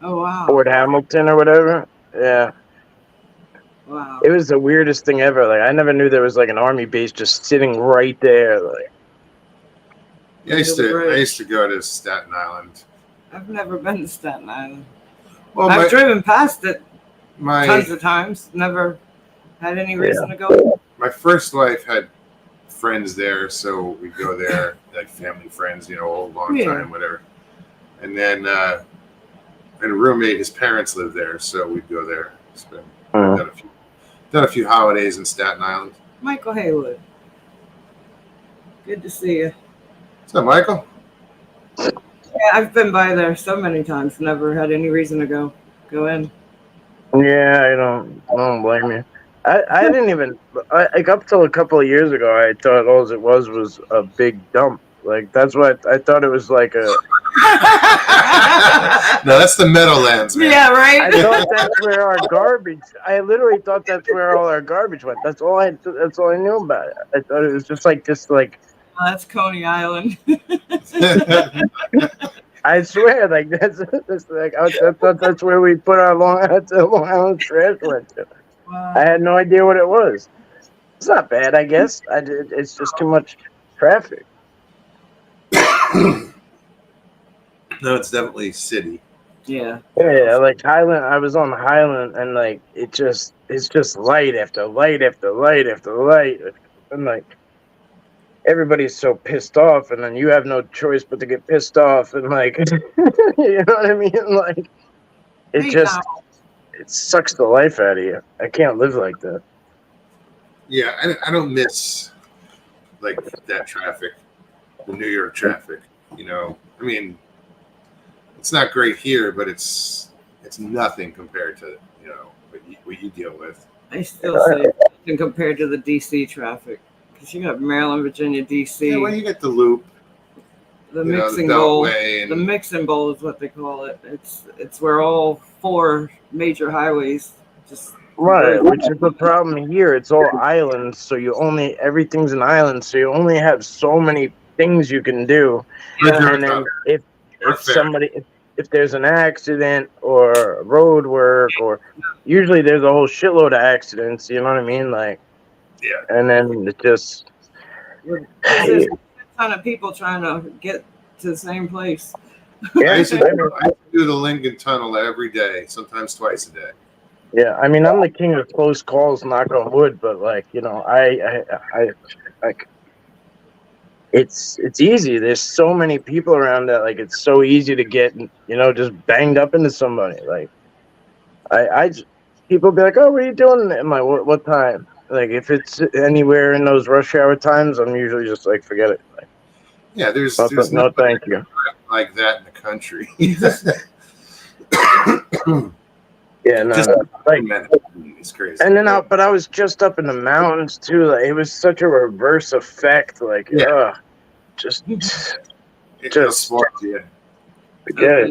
Oh wow. Fort Hamilton or whatever. Yeah. Wow. It was the weirdest thing ever. Like I never knew there was like an army base just sitting right there. Like. Yeah, I used to go to Staten Island. I've never been to Staten Island. Well, I've driven past it my tons of times. Never had any reason to go. My first wife had friends there, so we'd go there, like family friends, a long time, whatever. And then and a roommate, his parents lived there, so we'd go there. Done a few holidays in Staten Island. Michael Haywood. Good to see you. What's up, Michael? Yeah, I've been by there so many times. Never had any reason to go in. Yeah, I don't blame you. I didn't even like up till a couple of years ago. I thought all it was a big dump. Like that's what I thought it was like a. No, that's the Meadowlands, man. Yeah, right. I thought that's where our garbage. I literally thought that's where all our garbage went. That's all I knew about it. I thought it was just like this, like. Oh, that's Coney Island. I swear, that's like I thought that's where we put our Long Island trash went to. I had no idea what it was. It's not bad, I guess. It's just too much traffic. No, it's definitely city. Yeah. Yeah, like Highland. I was on Highland, and like it's just light after light after light after light, and like everybody's so pissed off, and then you have no choice but to get pissed off, and like you know what I mean? Like it sucks the life out of you. I can't live like that. Yeah, I don't miss like that traffic, the New York traffic. You know, I mean, it's not great here, but it's nothing compared to what you deal with. I still say nothing compared to the DC traffic, because you got Maryland, Virginia, DC. Yeah, well, you get the loop, the mixing bowl. The and mixing bowl is what they call it. It's where all 4 major highways just right, which is the problem here. It's all islands, so everything's an island, so you only have so many things you can do. Yeah. And then if there's an accident or road work, or usually there's a whole shitload of accidents, you know what I mean? Like, yeah. And then it just there's a ton of people trying to get to the same place. Yeah, I used to do the Lincoln Tunnel every day, sometimes twice a day. Yeah, I mean, I'm the king of close calls, knock on wood, but like, you know, I it's easy. There's so many people around that, like, it's so easy to get, just banged up into somebody. Like, people be like, oh, what are you doing? I'm like, what time? Like, if it's anywhere in those rush hour times, I'm usually just like, forget it. Like, yeah, there's no, thank you. Like that in the country. Yeah, no, like, it's crazy. And then I was just up in the mountains too. Like, it was such a reverse effect. Like, just smart, yeah. Forget it.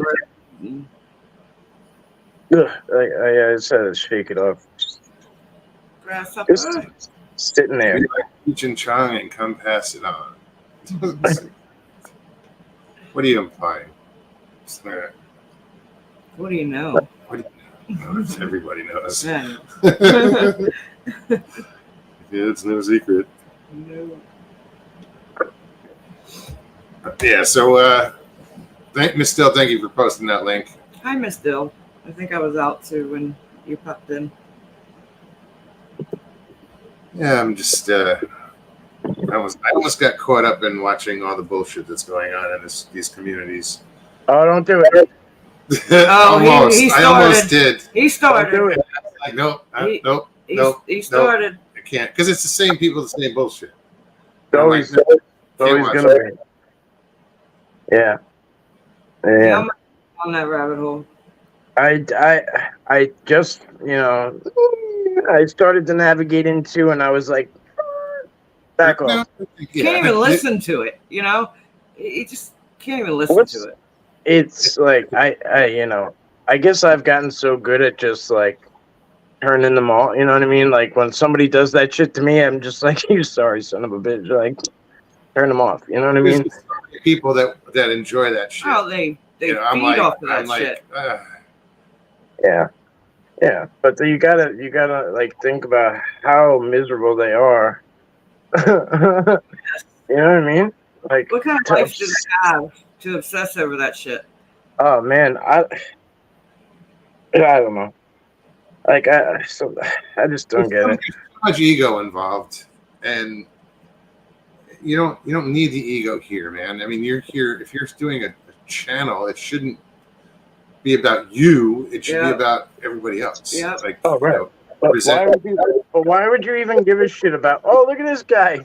I just had to shake it off. Just sitting there. Be like Cheech and Chong and come pass it on. What are you implying? What do you know? What do you know? Everybody knows. Yeah. It's no secret. No. Yeah, so Miss Dill, thank you for posting that link. Hi, Miss Dill. I think I was out too when you popped in. Yeah, I'm just I almost got caught up in watching all the bullshit that's going on in these communities. Oh, don't do it. Almost. He I almost did. He started. Don't do it. Like, nope. He started. Nope, I can't, because it's the same people, the same bullshit. It's always gonna be. Yeah. Yeah. I'm on that rabbit hole. I just, I started to navigate into, and I was like, back off. You can't even listen to it, You just can't even listen to it. It's like, I guess I've gotten so good at just like turning them off, you know what I mean? Like, when somebody does that shit to me, I'm just like, you sorry son of a bitch. Like, turn them off, you know what I mean? People that enjoy that shit. Oh, they feed off of that shit. Yeah, but you gotta like think about how miserable they are. You know what I mean? Like, what kind of life do they have to obsess over that shit? Oh man, I don't know. Like, I just don't get it. So much ego involved, and you don't need the ego here, man. I mean, you're here. If you're doing a channel, it shouldn't be about you. It should be about everybody else. Yeah. Like, oh, right. Why would you even give a shit about? Oh, look at this guy.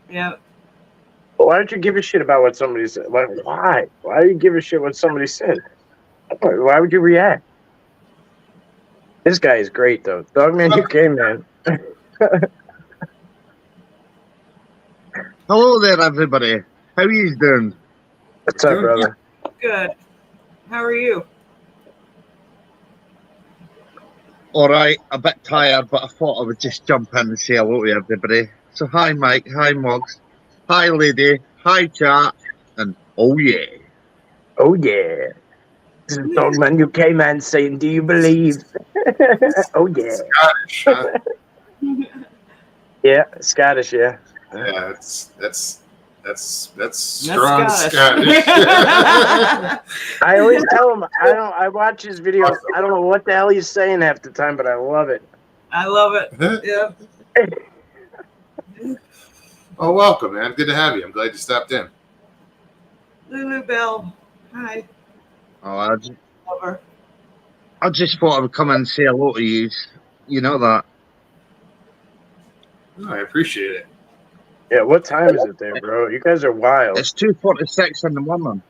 Yeah. Why don't you give a shit about what somebody said? Why? Why do you give a shit what somebody said? Why would you react? This guy is great, though. DogmanUK, man. Hello there, everybody. How are you doing? What's up, brother? Good. How are you? All right, a bit tired, but I thought I would just jump in and say hello to everybody. So, hi, Mike. Hi, Moggs. Hi, lady. Hi, chat. And oh, yeah. Oh, yeah. This is DogmanUK man saying, "Do you believe?" Oh yeah. Scottish, huh? Yeah, Scottish. Yeah. Yeah, that's strong Scottish. Scottish. I always tell him I watch his videos. I don't know what the hell he's saying half the time, but I love it. I love it. Yeah. Oh, welcome, man. Good to have you. I'm glad you stopped in. Lulu Bell. Hi. Oh, Lover. I just thought I would come and say hello to you. You know that. Oh, I appreciate it. Yeah, what time is it there, bro? You guys are wild. It's 2:46 in the morning.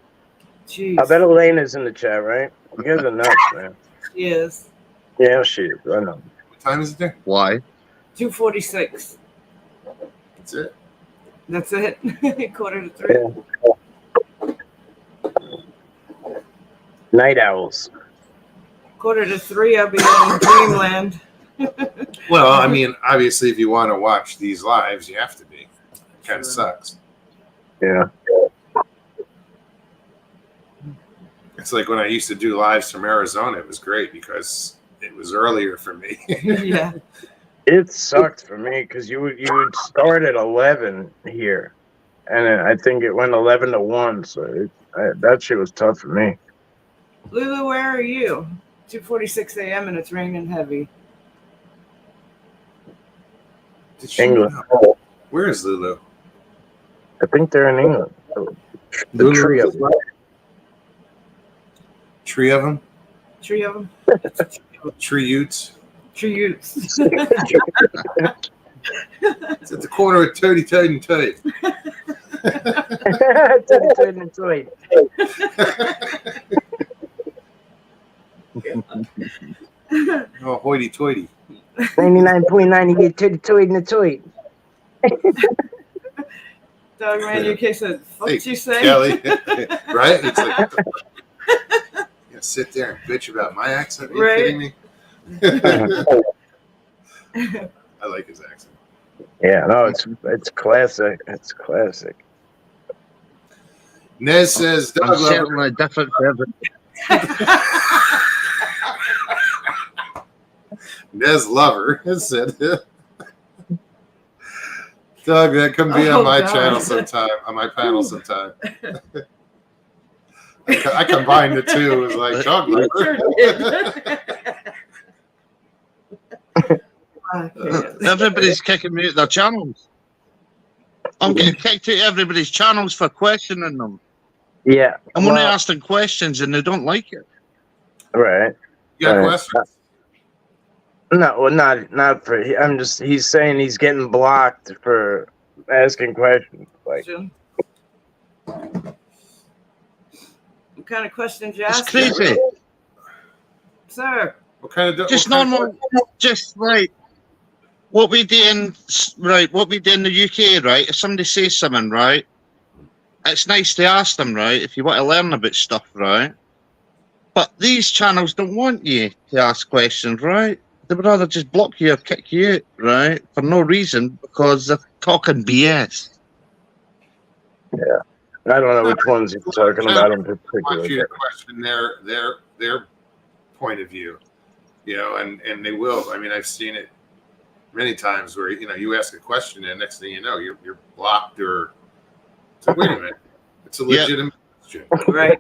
Jeez. I bet Elena's in the chat, right? You guys are nuts, man. She is. Yeah, she is. I know. What time is it there? Why? 2:46. That's it. That's it. 2:45. Yeah. Night owls. 2:45. I'll be in dreamland. Well, I mean, obviously, if you want to watch these lives, you have to be. It kind of sucks. Yeah. It's like when I used to do lives from Arizona. It was great because it was earlier for me. Yeah. It sucked for me because you would start at 11 here, and then I think it went 11 to 1. So that shit was tough for me. Lulu, where are you? 2:46 a.m. and it's raining heavy. Did she England. know? Where is Lulu? I think they're in England. The Lulu tree of is what? Tree of them? Three of them. Tree Utes? Tree Utes. It's at the corner of Toady Toad and Toad. Oh, hoity toity. 99.9, you get toy in the toy. DogmanUK said, "What Hey, you say?" Kelly. Right? It's like, what the fuck? You gonna sit there and bitch about my accent? Are you Right. kidding me? I like his accent. Yeah, no, it's classic. It's classic. Nez says, I'm Doug Lover. certainly different for every. Nez Lover has said, Doug, that come be on my channel sometime, on my panel sometime. I combined the two. It was like, Doug Lover. Everybody's kicking me out their channels. I'm getting kicked out of everybody's channels for questioning them. Yeah. I'm only asking questions and they don't like it. Right. You got questions? No, well, not for. He's saying he's getting blocked for asking questions. Like, What kind of questions you It's asking? crazy. Sir. What kind of Just what kind of- normal, just like what we do in the UK, right? If somebody says something, right, it's nice to ask them, right, if you want to learn about stuff, right? But these channels don't want you to ask questions, right? They would rather just block you or kick you out, right, for no reason because they're talking BS. yeah, I don't know which ones you're talking about in I want particular. you to question their point of view, you know, and they will. I mean, I've seen it many times where you ask a question and next thing you know you're blocked or it's like, wait a minute, it's a legitimate question. Right.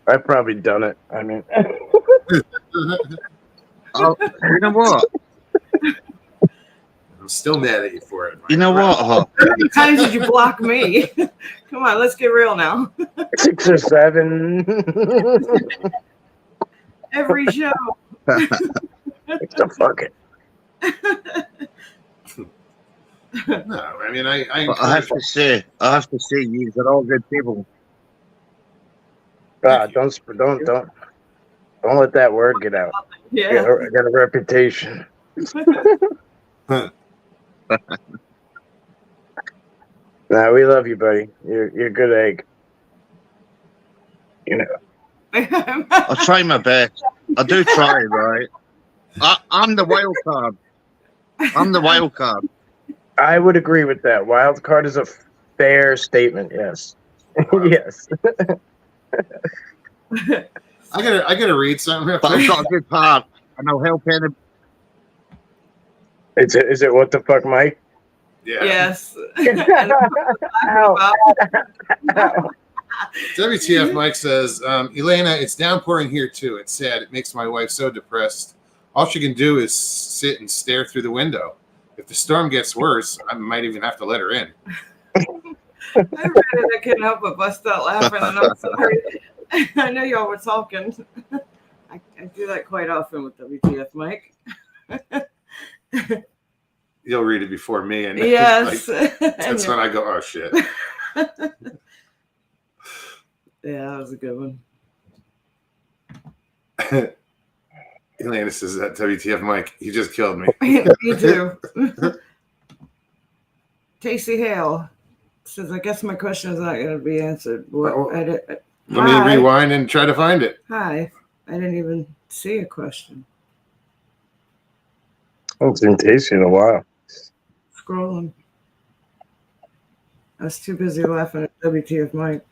I've probably done it. I mean, You know what? I'm still mad at you for it. Mike. You know what? Huh? How many times did you block me? Come on, let's get real now. 6 or 7. Every show. So fuck it. No, I mean I I have to say, you are all good people. Don't let that word get out. Yeah. I got a reputation. Nah, we love you, buddy. You're a good egg. You know. I try my best. I do try, right? I'm the wild card. I'm the wild card. I would agree with that. Wild card is a fair statement. Yes. Yes. I gotta read something real But I've quick. got a good heart, and I'll help any. Is it what the fuck, Mike? Yeah. Yes. Ow. WTF Mike says, Elena, it's downpouring here too. It's sad. It makes my wife so depressed. All she can do is sit and stare through the window. If the storm gets worse, I might even have to let her in. I read it. I couldn't help but bust out laughing. And I'm sorry. I know y'all were talking. I do that quite often with WTF Mike. You'll read it before me. And Yes. that's when I go, oh, shit. Yeah, that was a good one. Elena says that WTF Mike, you just killed me. Me too. Tasty Hale says, I guess my question is not going to be answered. What? Let me rewind and try to find it. Hi. I didn't even see a question. I haven't seen Tasty in a while. Scrolling. I was too busy laughing at WTF Mike.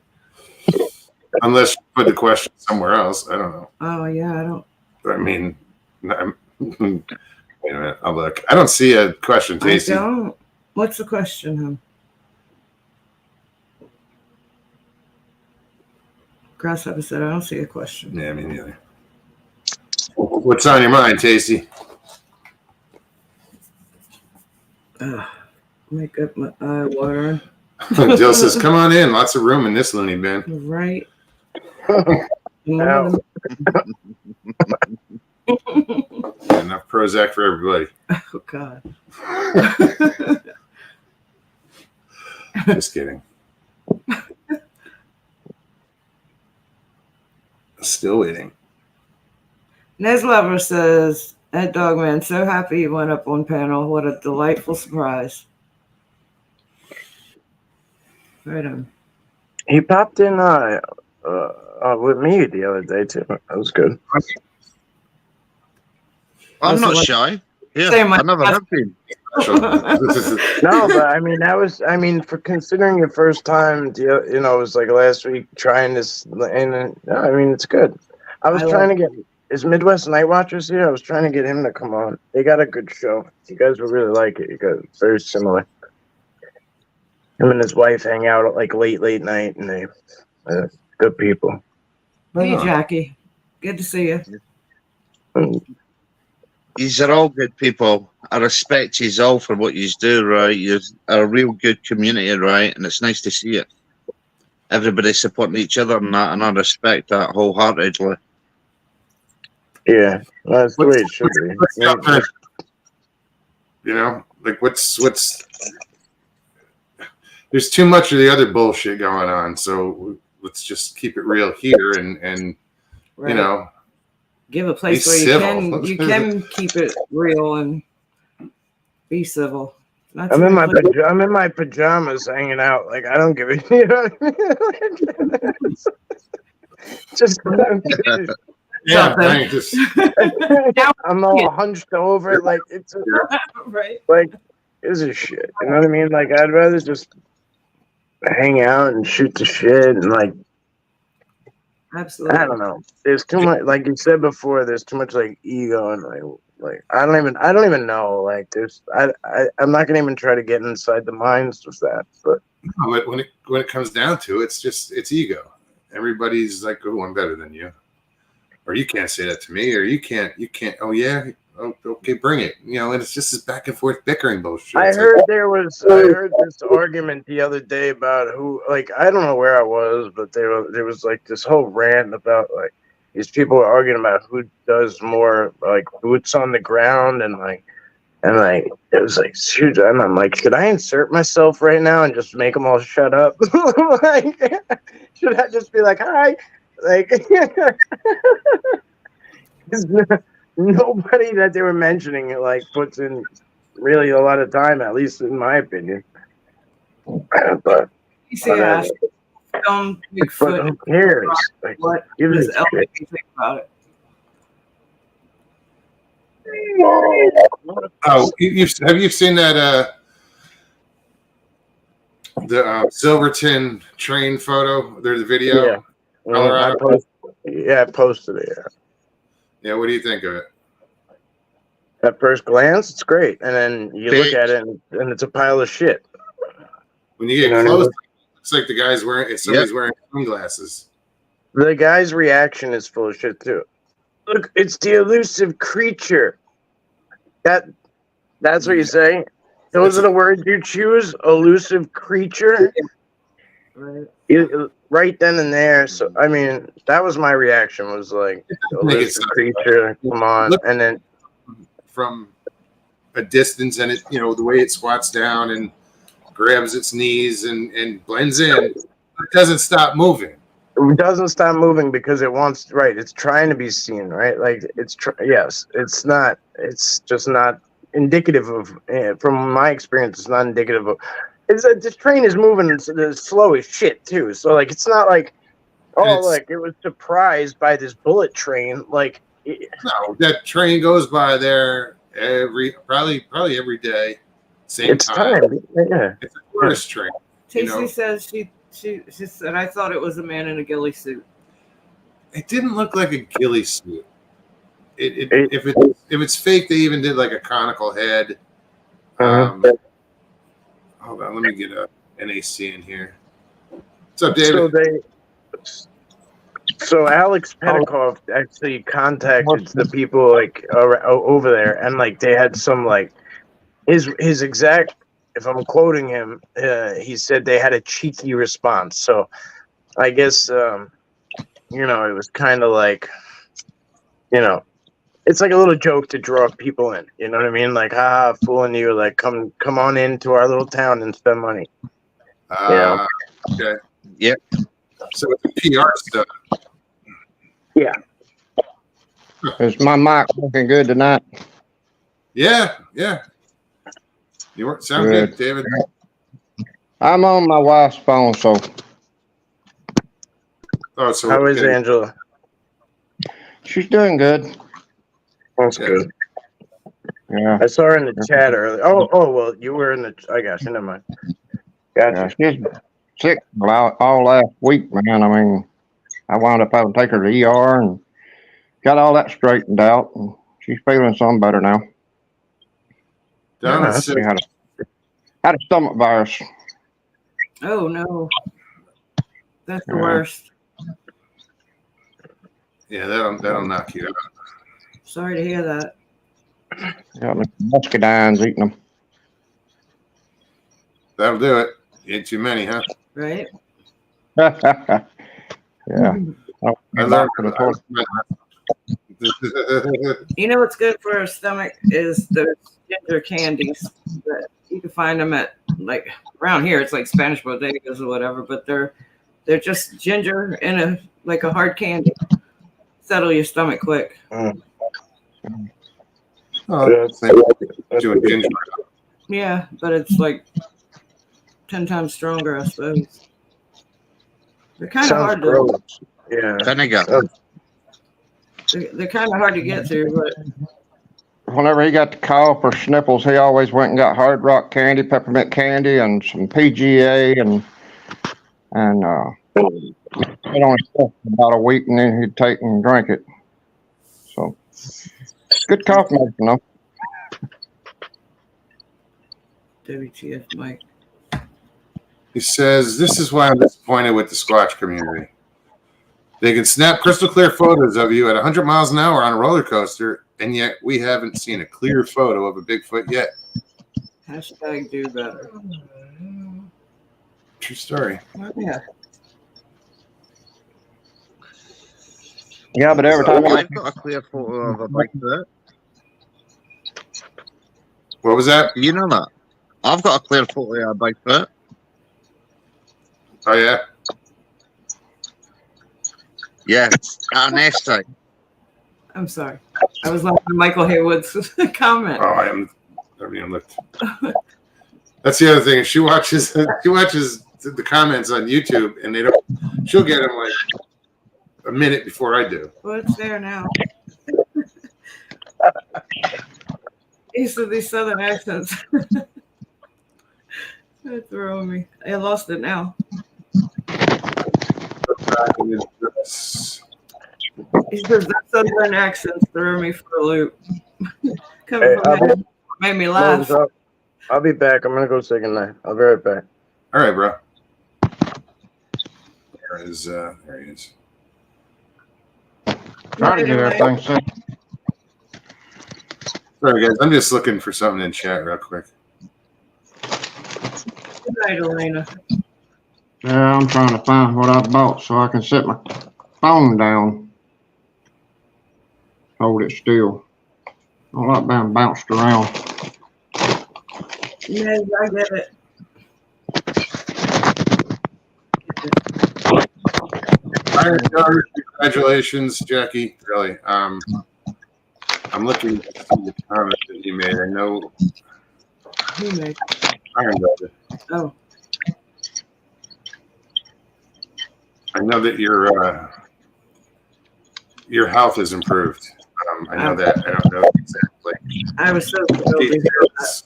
Unless you put the question somewhere else. I don't know. Oh, yeah, I don't. I mean, wait a minute. I'll look. I don't see a question, Tasty. I don't. What's the question, hon? Grasshopper said, I don't see a question. Yeah, me neither. What's on your mind, Tasty? Make up my eye watering. Jill says, come on in. Lots of room in this loony bin. Right. Ow. Enough Prozac for everybody. Oh, God. Just kidding. Still waiting. Nez Lover says, Ed Dogman, so happy you went up on panel. What a delightful surprise. Right on. He popped in with me the other day too. That was good. I'm not shy. Yeah, Same, I never have been. No, but I mean for considering your first time, it was like last week trying this, and I mean it's good. I was trying to get is Midwest Night Watchers here. I was trying to get him to come on. They got a good show. You guys would really like it. You guys very similar. Him and his wife hang out at like late night, and they good people. Hey, Jackie. Good to see you. These are all good people. I respect you all for what you do, right? You're a real good community, right? And it's nice to see it. Everybody supporting each other and that, and I respect that wholeheartedly. Yeah, that's the way it should be. Like what's there's too much of the other bullshit going on, so let's just keep it real here and Right. Give a place where you can keep it real and be civil. I'm in my pajamas hanging out. Like I don't give a you know what I mean? Just yeah, I'm all hunched over. Like it's right. Like this is shit. You know what I mean? Like I'd rather just hang out and shoot the shit and like. Absolutely. I don't know. There's too much, like you said before. There's too much like ego and like I don't even know. Like I'm not gonna even try to get inside the minds of that. But when it comes down to it, it's ego. Everybody's like, oh, I'm better than you, or you can't say that to me, or you can't. Oh yeah, oh, okay, bring it. And it's just this back and forth bickering bullshit. I heard this argument the other day about who, like, I don't know where I was, but there was like this whole rant about like these people were arguing about who does more like boots on the ground and it was like shoot, and I'm like, should I insert myself right now and just make them all shut up? Like, should I just be like, hi, like? Nobody that they were mentioning like puts in really a lot of time, at least in my opinion. But you see Bigfoot. Who cares? Like, what does LIB think about it? Oh, have you seen that the Silverton train photo? There's a video. Yeah. Yeah, I posted it. Yeah. Yeah, what do you think of it? At first glance, it's great, and then you look at it, and it's a pile of shit. When you get close, it's like the guy's wearing. Somebody's wearing sunglasses. The guy's reaction is full of shit too. Look, it's the elusive creature. That's what you say. Those are the words you choose. Elusive creature. Right then and there. So I mean, that was my reaction. Was like elusive creature. Come on, and then from a distance, and it, you know, the way it squats down and grabs its knees and blends in, it doesn't stop moving. It doesn't stop moving because it wants, right, it's trying to be seen, right? Like it's just not indicative of, from my experience, it's not indicative of, this train is moving slow as shit too. So like, it's not like, like it was surprised by this bullet train. Like, no, that train goes by there probably every day. Same time. Yeah. It's a tourist train. Casey says she said, I thought it was a man in a ghillie suit. It didn't look like a ghillie suit. If it's fake, they even did like a conical head. Hold on, let me get a NAC in here. What's up, David? So Alex Petikoff actually contacted the people like over there, and like they had some like his exact. If I'm quoting him, he said they had a cheeky response. So I guess, it was kind of like, it's like a little joke to draw people in. You know what I mean? Like, fooling you. Like, come on into our little town and spend money. Okay. Yep. So it's PR stuff. Yeah. Is my mic looking good tonight? Yeah. You sound good, David. I'm on my wife's phone, so. Oh, so how is Angela? She's doing good. That's good. Yeah. I saw her in the chat earlier. Oh, well, you were in the. I guess. Never mind. Gotcha. Yeah, she's sick all last week, man. I mean, I wound up having to take her to the ER and got all that straightened out, and she's feeling some better now. She had a stomach virus. Oh no, that's the worst. Yeah, that'll knock you out. Sorry to hear that. Yeah, muscadine's eating them. That'll do it. You ate too many, huh? Right. Yeah. You know what's good for a stomach is the ginger candies. You can find them at, like, around here. It's like Spanish bodegas or whatever, but they're just ginger in a hard candy. Settle your stomach quick. Ginger. Yeah, but it's like 10 times stronger, I suppose. They're kind of hard to. Yeah, vinegar. They're kind of hard to get through, but whenever he got the call for sniffles, he always went and got Hard Rock candy, peppermint candy, and some PGA, and it only took about a week, and then he'd take and drink it. So good cough medicine, though. WTF, Mike. He says, "This is why I'm disappointed with the Squatch community. They can snap crystal clear photos of you at 100 miles an hour on a roller coaster, and yet we haven't seen a clear photo of a Bigfoot yet." Hashtag do better. True story. Yeah. Yeah, but every time I've got a clear photo of a Bigfoot. What was that? You know that? I've got a clear photo of a Bigfoot. Oh, yeah? Yeah, at an site. I'm sorry. I was laughing at Michael Haywood's comment. Oh, I haven't even looked. That's the other thing. She watches the comments on YouTube, and she'll get them like a minute before I do. Well, it's there now. These are these southern accents. They're throwing me. I lost it now. He says that southern accent threw me for a loop. Hey, Made me laugh. I'll be back. I'm gonna go say goodnight. I'll be right back. All right, bro. There he is. Trying to get everything set. Sorry, guys. I'm just looking for something in chat real quick. Good night, Elena. Yeah, I'm trying to find what I bought so I can set my phone down. Hold it still. A lot being bounced around. Yes, I get it. Congratulations, Jackie. Really. I'm looking at the comment that you made. I know. Who made? Iron Velvet. Oh. I know that your health has improved. I know that. I don't know exactly. I was so thrilled to hear that.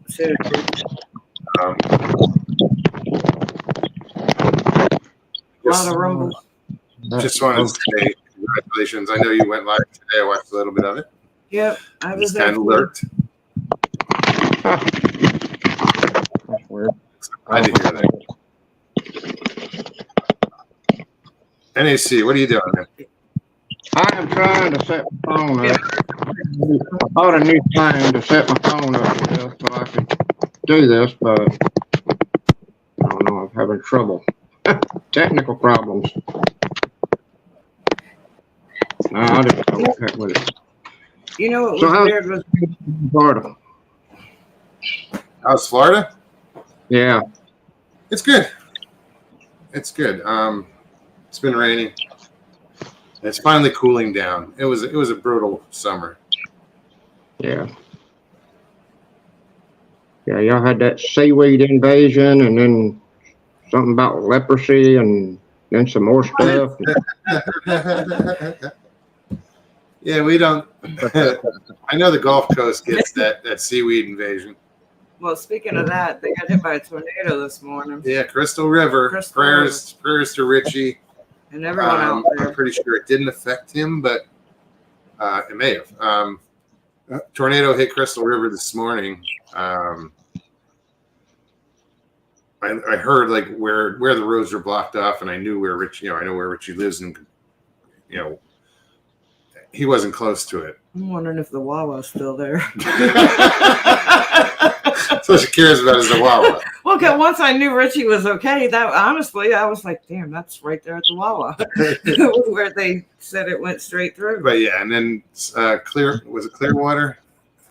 Seriously. A lot of rumbles. Just wanted to say congratulations. I know you went live today. I watched a little bit of it. Yep, I was kind of lurked. That's weird. I didn't hear that. NAC, what are you doing, man? I am trying to set my phone up. I bought a new thing to set my phone up with so I could do this, but I don't know, I'm having trouble. Technical problems. No, I just don't heck with it. You know what So was weird was Florida. How's Florida? Yeah. It's good. It's good. It's been raining. It's finally cooling down. It was a brutal summer. Yeah. Yeah, y'all had that seaweed invasion and then something about leprosy and then some more stuff. Yeah, we don't. I know the Gulf Coast gets that seaweed invasion. Well, speaking of that, they got hit by a tornado this morning. Yeah, Crystal River. Prayers to Richie. And everyone out there. I'm pretty sure it didn't affect him, but it may have. Tornado hit Crystal River this morning. I heard like where the roads are blocked off, and I knew where Richie. I know where Richie lives, and he wasn't close to it. I'm wondering if the Wawa's still there. So she cares about is the Wawa. Well, okay, once I knew Richie was okay, that honestly, I was like, damn, that's right there at the Wawa. Where they said it went straight through. But yeah, and then Clearwater?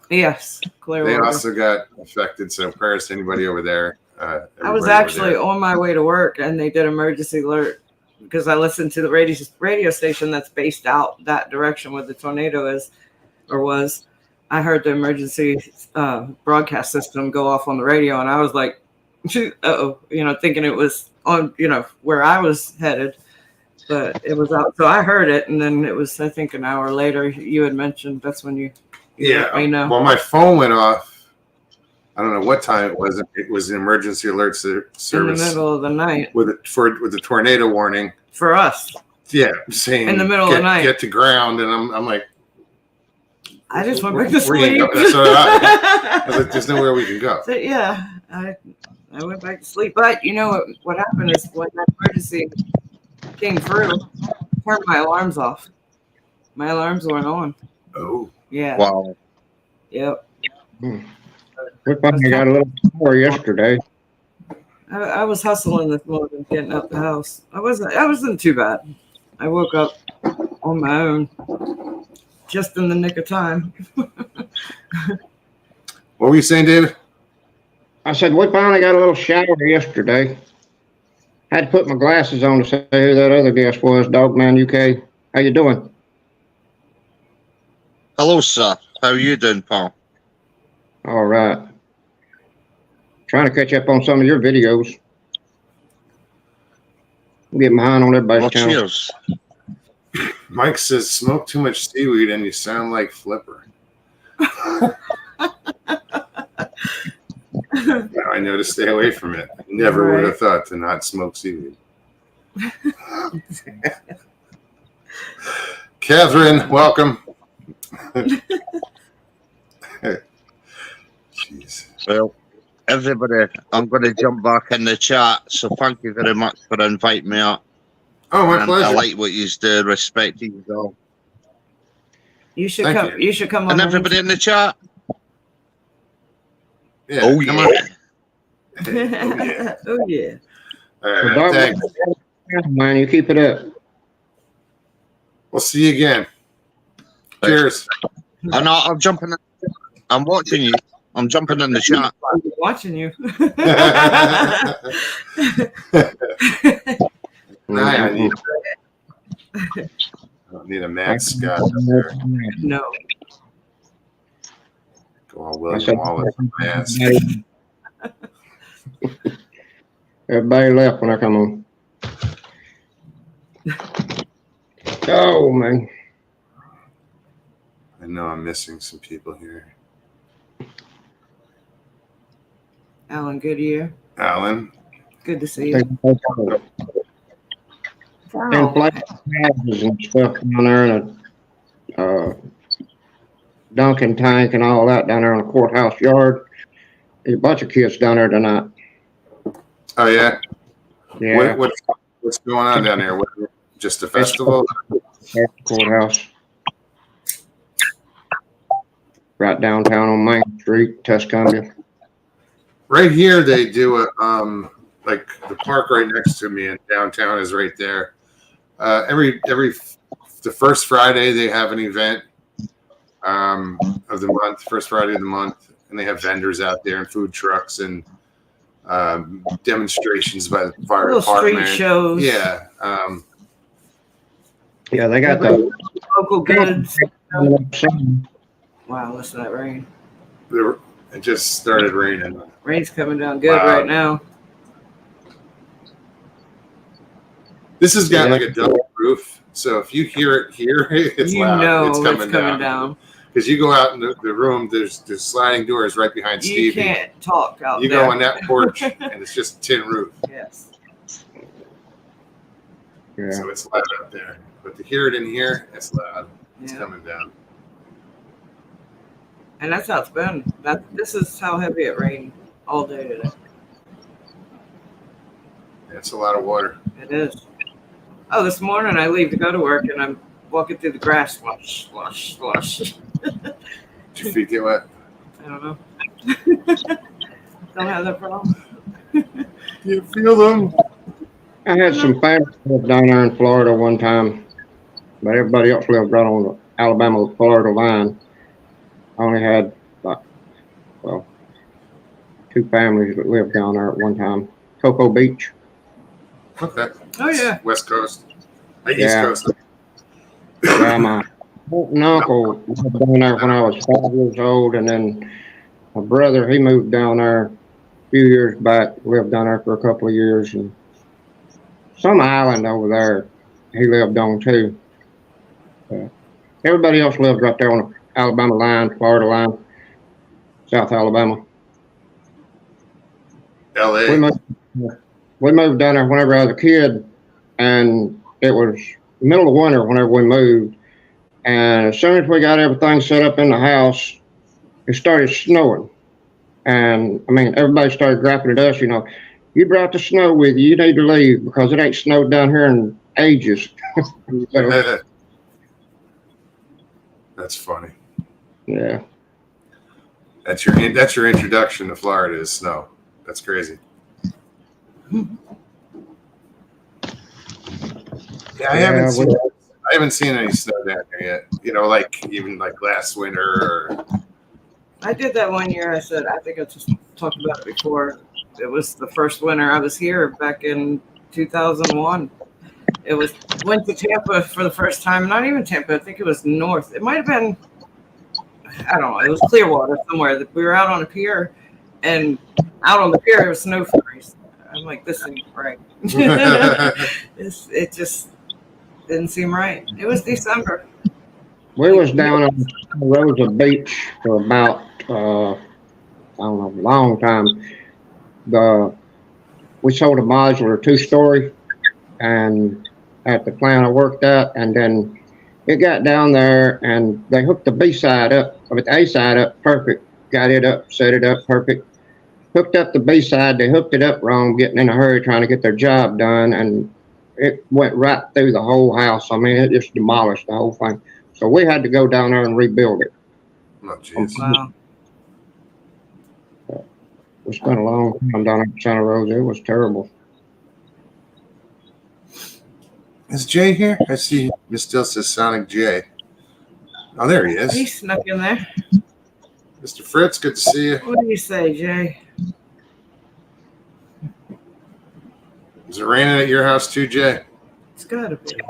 Yes, Clearwater. They also got affected, so prayers to anybody over there. I was actually on my way to work, and they did emergency alert because I listened to the radio station that's based out that direction where the tornado is or was. I heard the emergency broadcast system go off on the radio, and I was like, uh-oh, thinking it was on, where I was headed, but it was out. So I heard it, and then it was, I think, an hour later, you had mentioned, that's when you let me know. Well, my phone went off. I don't know what time it was. It was an emergency alert service. In the middle of the night. With the tornado warning. For us. Yeah, saying in the middle of the night. Get to ground, and I'm like, I just went back to sleep. That's what I was like, there's nowhere we can go. So, yeah, I went back to sleep. But you know what happened is when that emergency came through, I turned my alarms off. My alarms weren't on. Oh. Yeah. Wow. Yep. We finally got a little power yesterday. I was hustling this morning, getting out the house. I wasn't too bad. I woke up on my own. Just in the nick of time. What were you saying, David? I said, we finally got a little shower yesterday. Had to put my glasses on to say who that other guest was, DogmanUK. How you doing? Hello, sir. How are you doing, pal? All right. Trying to catch up on some of your videos. I'm getting behind on everybody's channel. Cheers. Mike says, smoke too much seaweed and you sound like Flipper. Now I know to stay away from it. Never would have thought to not smoke seaweed. Catherine, welcome. Jeez. Well, everybody, I'm going to jump back in the chat. So thank you very much for inviting me up. Oh, my And pleasure. I like what you do. Respect you all. You should Thank come. you. You should come on. And everybody in the chat. Yeah, Oh, come yeah. on. Oh, yeah. Oh yeah. All So, right, Dog, thanks. man, you keep it up. We'll see you again. Cheers. I know, I'm jumping in. I'm watching you. I'm jumping in the chat. I'm watching you. I don't need a Matt Scott up there. No. Go on, William Wallace mask. Everybody left when I come on. Oh, man. I know I'm missing some people here. Alan Goodyear. Alan. Good to see you. And flat houses and stuff down there in a Dunkin' tank and all that down there in the courthouse yard. There's a bunch of kids down there tonight. Oh, yeah? Yeah. What's going on down there? Just a festival? Courthouse. Right downtown on Main Street, Tuscumbia. Right here, they do a like the park right next to me in downtown is right there. The first Friday they have an event of the month, first Friday of the month, and they have vendors out there and food trucks and demonstrations by the fire Little department. street shows. Yeah. Yeah, they got the Local goods. Wow, listen to that rain. It just started raining. Rain's coming down good Wow. right now. This has got like a double roof, so if you hear it here, it's You loud. know It's coming down. Because you go out in the room, there's sliding doors right behind You Stevie. can't talk out You there. go on that porch, and it's just tin roof, Yes. Yeah. so it's loud out there. But to hear it in here, it's loud. It's Yeah. coming down. And that's how it's been. This is how heavy it rained all day today. It's a lot of water. It is. Oh, this morning I leave to go to work and I'm walking through the grass. Slush, slush, slush. Did your feet get wet? I don't know. Don't have that problem. You feel them? I had some family live down there in Florida one time, but everybody else lived right on the Alabama-Florida line. I only had, two families that lived down there at one time. Cocoa Beach. Okay. Oh, yeah. West Coast. East Yeah. Coast. Yeah, my aunt and uncle lived down there when I was 5 years old, and then my brother, he moved down there a few years back, lived down there for a couple of years, and some island over there he lived on too. Everybody else lived right there on the Alabama line, Florida line, South Alabama. LA. We moved down there whenever I was a kid, and it was the middle of winter whenever we moved. And as soon as we got everything set up in the house, it started snowing. And I mean, everybody started griping at us, you brought the snow with you, you need to leave because it ain't snowed down here in ages. So, That's funny. yeah. That's your introduction to Florida is snow. That's crazy. Yeah, I haven't seen any snow down here yet. Like even like last winter. Or... I did that one year. I think I just talked about it before. It was the first winter I was here back in 2001. Went to Tampa for the first time. Not even Tampa. I think it was north. It might have been, I don't know. It was Clearwater somewhere. We were out on a pier, and out on the pier there was snow flurries. I'm like, this ain't right. It just didn't seem right. It was December. We was down on Rosa Beach for about, a long time. We sold a modular 2-story and at the plant I worked at, and then it got down there and they hooked the B side up, with the A side up perfect. Got it up, set it up perfect. Hooked up the B side, they hooked it up wrong, getting in a hurry trying to get their job done, and it went right through the whole house. I mean, it just demolished the whole thing. So we had to go down there and rebuild it. Oh, jeez. Wow. We spent a long time down at Santa Rosa. It was terrible. Is Jay here? I see Miss Still says Sonic J. Oh, there he is. He snuck in there. Mr. Fritz, good to see you. What do you say, Jay? Is it raining at your house too, Jay? It's gotta be.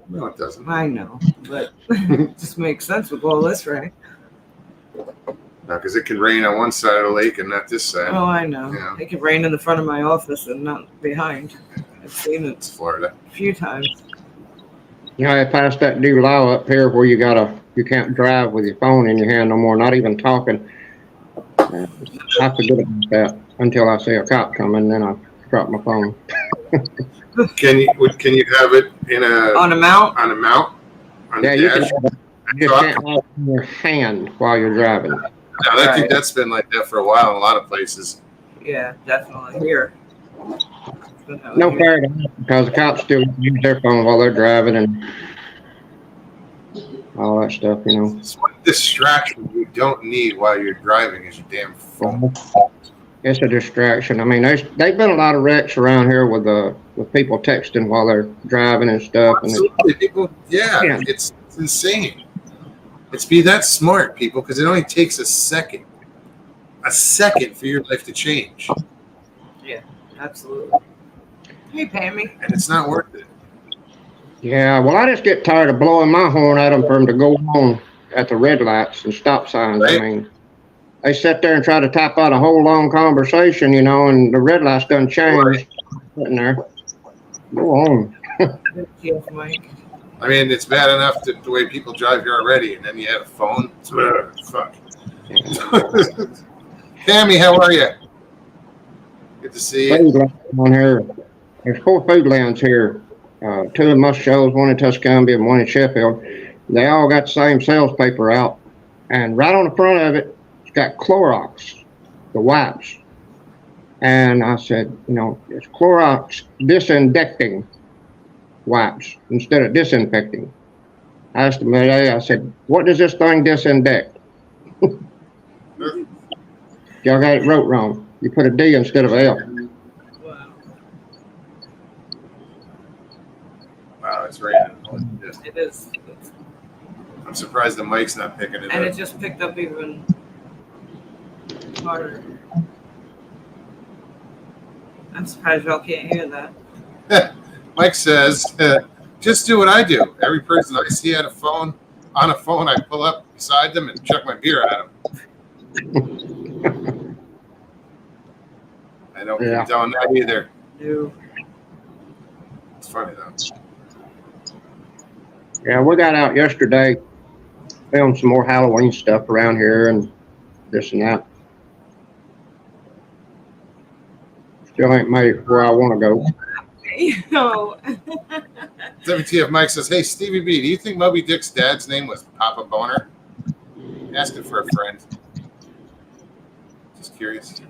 No, it doesn't. I know, but it just makes sense with all this rain. No, because it can rain on one side of the lake and not this side. Oh, I know. Yeah. It could rain in the front of my office and not behind. I've seen It's it Florida. a few times. You know, I passed that new law up here where you can't drive with your phone in your hand no more, not even talking. I forget about that until I see a cop coming, then I drop my phone. Can you have it in a On a mount? On a mount? On Yeah, the you dash? just can't have it in your hand while you're driving. No, Right. that's been like that for a while in a lot of places. Yeah, definitely. Here. No fair to them, because the cops still use their phone while they're driving and all that stuff, you know. It's one distraction you don't need while you're driving is your damn phone. It's a distraction. I mean, there's been a lot of wrecks around here with people texting while they're driving and stuff. And Absolutely, people. Yeah, it's insane. It's be that smart, people, because it only takes a second for your life to change, Yeah, absolutely. Hey, Pammy. and it's not worth it. yeah, well, I just get tired of blowing my horn at them for them to go on at the red lights and stop signs. Right. I mean, they sit there and try to type out a whole long conversation, you know, and the red light's done changed. Sitting there. Go on. WTF, Mike. I mean, it's bad enough the way people drive here already, and then you have a phone. Fuck. Tammy, how are you? Good to see you. Food lands on here. There's 4 food lands here. 2 in Muscatine, 1 in Tuscumbia, and 1 in Sheffield. They all got the same sales paper out, and right on the front of it, it's got Clorox, the wipes. And I said, you know, it's Clorox disinfecting wipes instead of disinfecting. I asked them today, I said, what does this thing disinfect? Y'all got it wrote wrong. You put a D instead of L. Wow. Wow, it's raining. It is. I'm surprised the mic's not picking it And up. it just picked up even harder. I'm surprised y'all can't hear that. Mike says, just do what I do. Every person I see on a phone, I pull up beside them and chuck my beer at them. I don't condone that either. No. It's funny though. Yeah, we got out yesterday, filmed some more Halloween stuff around here and this and that. Still ain't made it where I want to go. You know. WTF Mike says, hey, Stevie B, do you think Moby Dick's dad's name was Papa Boner? Asking for a friend. Just curious.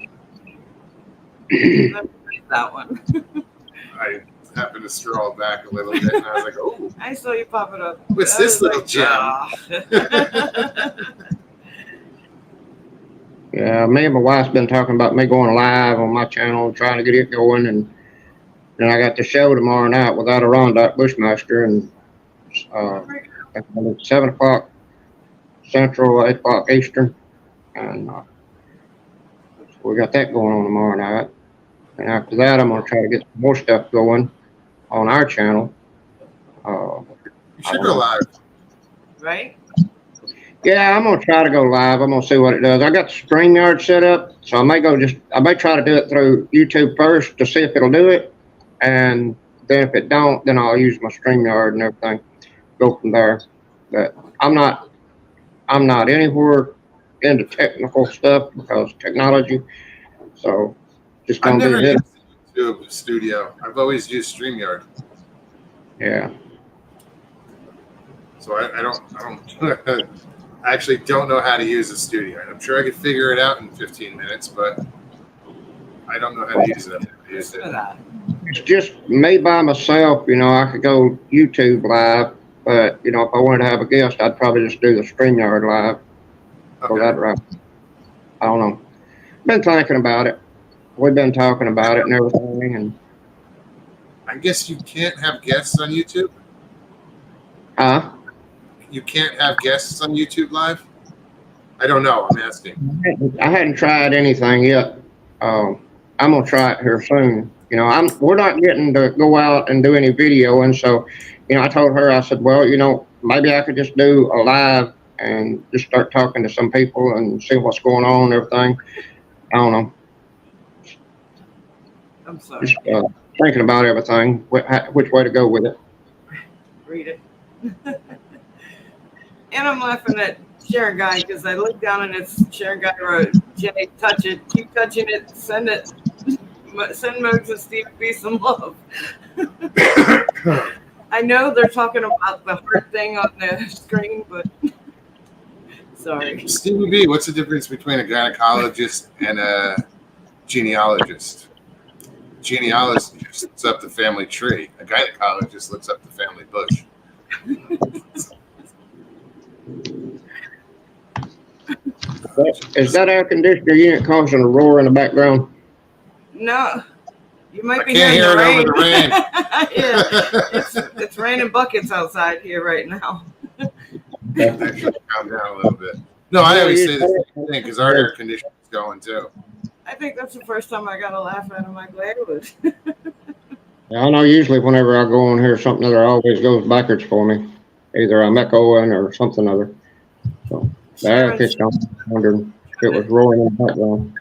That one. I happened to scroll back a little bit and I was like, oh. I saw you pop it up. What's this little gem? Yeah, me and my wife's been talking about me going live on my channel, trying to get it going, and then I got the show tomorrow night with Adirondack Bushmaster, and it's 7 o'clock Central, 8 o'clock Eastern, and so we got that going on tomorrow night. And after that, I'm gonna try to get some more stuff going on our channel. You should go live. Right? Yeah, I'm gonna try to go live. I'm gonna see what it does. I got the StreamYard set up, so I may try to do it through YouTube first to see if it'll do it, and then if it don't, then I'll use my StreamYard and everything. Go from there. But I'm not anywhere into technical stuff because technology. So just I've gonna never be it. used YouTube Studio. I've always used StreamYard. Yeah. So I don't I actually don't know how to use the studio. I'm sure I could figure it out in 15 minutes, but I don't know how to use it. It's just me by myself. I could go YouTube live, but if I wanted to have a guest, I'd probably just do the StreamYard live. Okay. So that right. I don't know. Been thinking about it. We've been talking about it and everything, and I guess you can't have guests on YouTube. You can't have guests on YouTube Live? I don't know. I'm asking. I hadn't tried anything yet. I'm gonna try it here soon. We're not getting to go out and do any video, and so, I told her, I said, well, maybe I could just do a live and just start talking to some people and see what's going on and everything. I don't know. I'm sorry. Just thinking about everything, which way to go with it. Read it. And I'm laughing at Sharon Guy because I look down and it's Sharon Guy wrote, Jay, touch it, keep touching it, send it, send Mogs and Steve B some love. I know they're talking about the heart thing on the screen, but sorry. Stevie B, what's the difference between a gynecologist and a genealogist? Genealogist looks up the family tree. A gynecologist looks up the family bush. Is that air conditioner unit causing a roar in the background? No. You might be can't hear it rain. over the rain. Yeah, it's raining buckets outside here right now. That should calm down a little bit. No, I always say the same thing because our air conditioning is going too. I think that's the first time I got a laugh out of my gladwood. I know usually whenever I go on here, something other always goes backwards for me. Either I'm echoing or something other. So the air conditioner, I'm wondering if it was roaring in the background.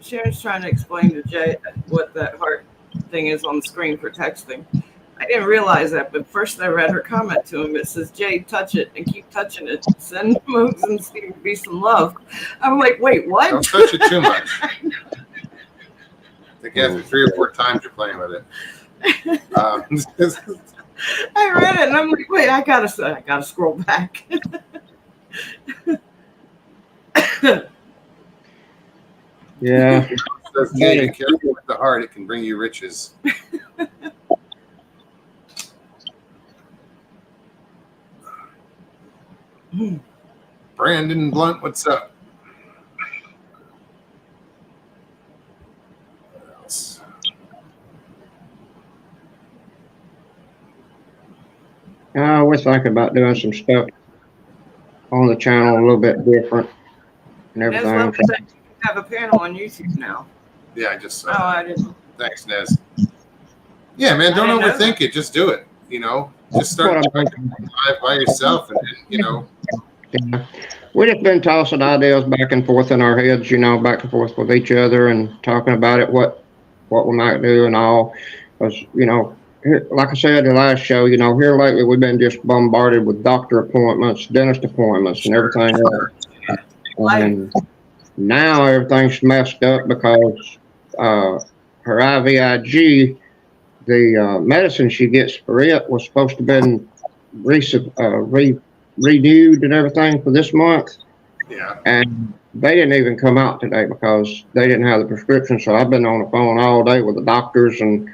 Sharon's trying to explain to Jay what that heart thing is on the screen for texting. I didn't realize that, but first I read her comment to him. It says, Jay, touch it and keep touching it. Send Mogs and Steve B some love. I'm like, wait, what? Don't touch it too much. I think after 3 or 4 times you're playing with it. I read it and I'm like, wait, I gotta scroll back. Yeah. Says, Jay, be careful with the heart. It can bring you riches. Brandon Blunt, what's up? What else? I was thinking about doing some stuff on the channel a little bit different and everything. Nez said you have a panel on YouTube now. Yeah, I just Oh, I didn't. Thanks, Nez. Yeah, man, don't overthink it. Just do it. Just start live by yourself, and Yeah. We've just been tossing ideas back and forth in our heads, back and forth with each other and talking about it, what we might do and all. Because, here, like I said the last show, here lately we've been just bombarded with doctor appointments, dentist appointments, and everything else. And now everything's messed up because her IVIG, the medicine she gets for it was supposed to have been renewed and everything for this month. Yeah. And they didn't even come out today because they didn't have the prescription. So I've been on the phone all day with the doctors and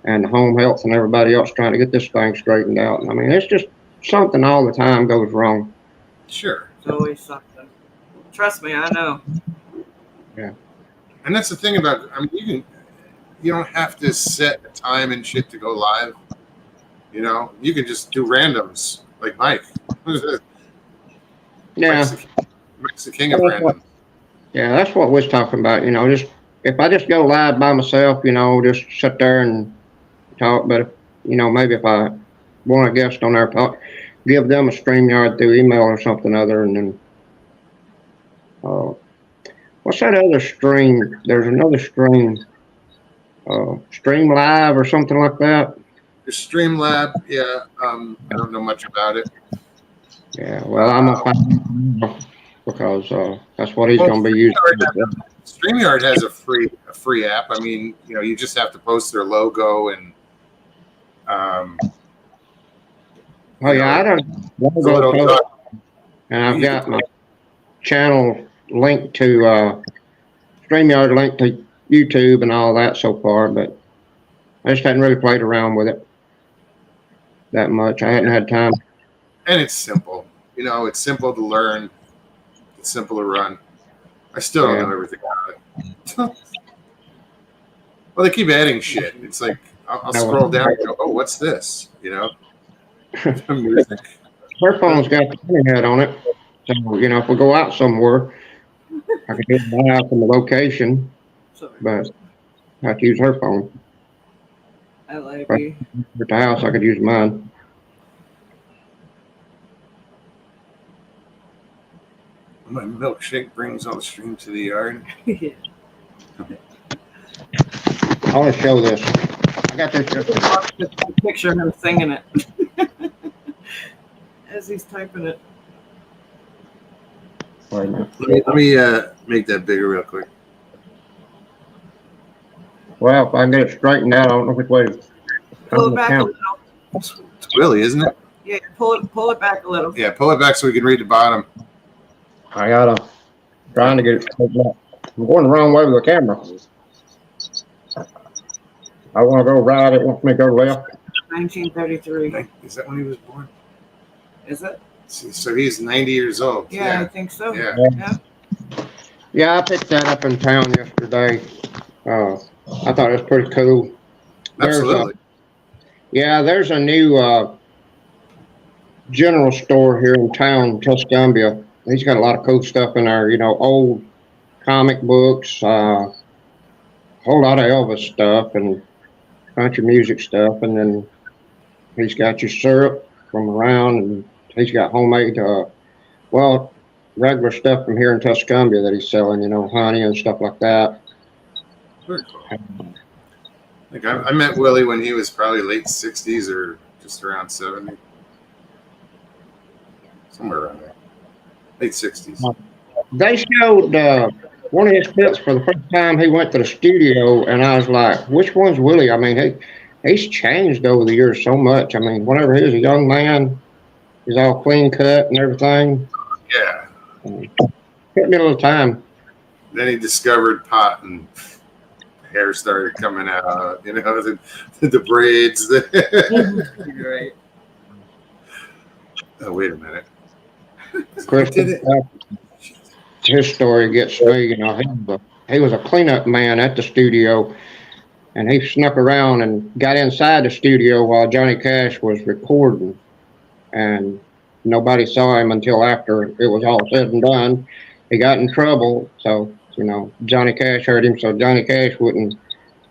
the home health and everybody else trying to get this thing straightened out. And I mean, it's just something all the time goes wrong. Sure. It's always something. Trust me, I know. Yeah. And that's the thing about, you don't have to set a time and shit to go live. You can just do randoms like Mike. Yeah. Mike's the king of random. Yeah, that's what we're talking about. Just if I just go live by myself, just sit there and talk. But maybe if I want a guest on there, talk, give them a StreamYard through email or something other, and then what's that other stream? There's another stream, Stream Live or something like that. The Streamlab, yeah. I don't know much about it. Yeah, well, I'm gonna find out because that's what he's gonna be using. StreamYard has a free app. You just have to post their logo and Oh yeah, I don't. It's a little tough. And I've got my channel linked to StreamYard, linked to YouTube and all that so far, but I just hadn't really played around with it that much. I hadn't had time. And it's simple. You know, it's simple to learn. It's simple to run. I still don't know everything about it. Well, they keep adding shit. It's like I'll scroll down and go, "Oh, what's this?" You know, music. Her phone's got the internet on it, so you know if we go out somewhere, I can just buy out from the location, but I have to use her phone. LIB. At the house, I could use mine. My milkshake brings all the stream to the yard. Yeah. I want to show this. I got this. Picture of him singing it as he's typing it. Wait a minute. Let me make that bigger real quick. Well, if I can get it straightened out, I don't know which way to Pull it back a little. It's Willie, isn't it? Yeah, pull it back a little. Yeah, pull it back so we can read the bottom. I gotta trying to get it straightened out. I'm going the wrong way with the camera. I want to go right. It wants me to go left. 1933. Is that when he was born? Is it? So he's 90 years old. Yeah, I think so. Yeah. Yeah, I picked that up in town yesterday. I thought it was pretty cool. Absolutely. There's a new general store here in town, Tuscumbia. He's got a lot of cool stuff in there, you know, old comic books, a whole lot of Elvis stuff and country music stuff. And then he's got your syrup from around, and he's got homemade, regular stuff from here in Tuscumbia that he's selling, you know, honey and stuff like that. Very cool. Like I met Willie when he was probably late 60s or just around 70. Somewhere around there. Late 60s. They showed one of his clips for the first time he went to the studio, and I was like, which one's Willie? I mean, he's changed over the years so much. I mean, whenever he was a young man, he's all clean cut and everything. Yeah. Took me a little time. Then he discovered pot and hair started coming out, you know, the braids. Right. Oh, wait a minute. His story gets me, you know, he was a cleanup man at the studio, and he snuck around and got inside the studio while Johnny Cash was recording, and nobody saw him until after it was all said and done. He got in trouble, so, you know, Johnny Cash heard him, so Johnny Cash wouldn't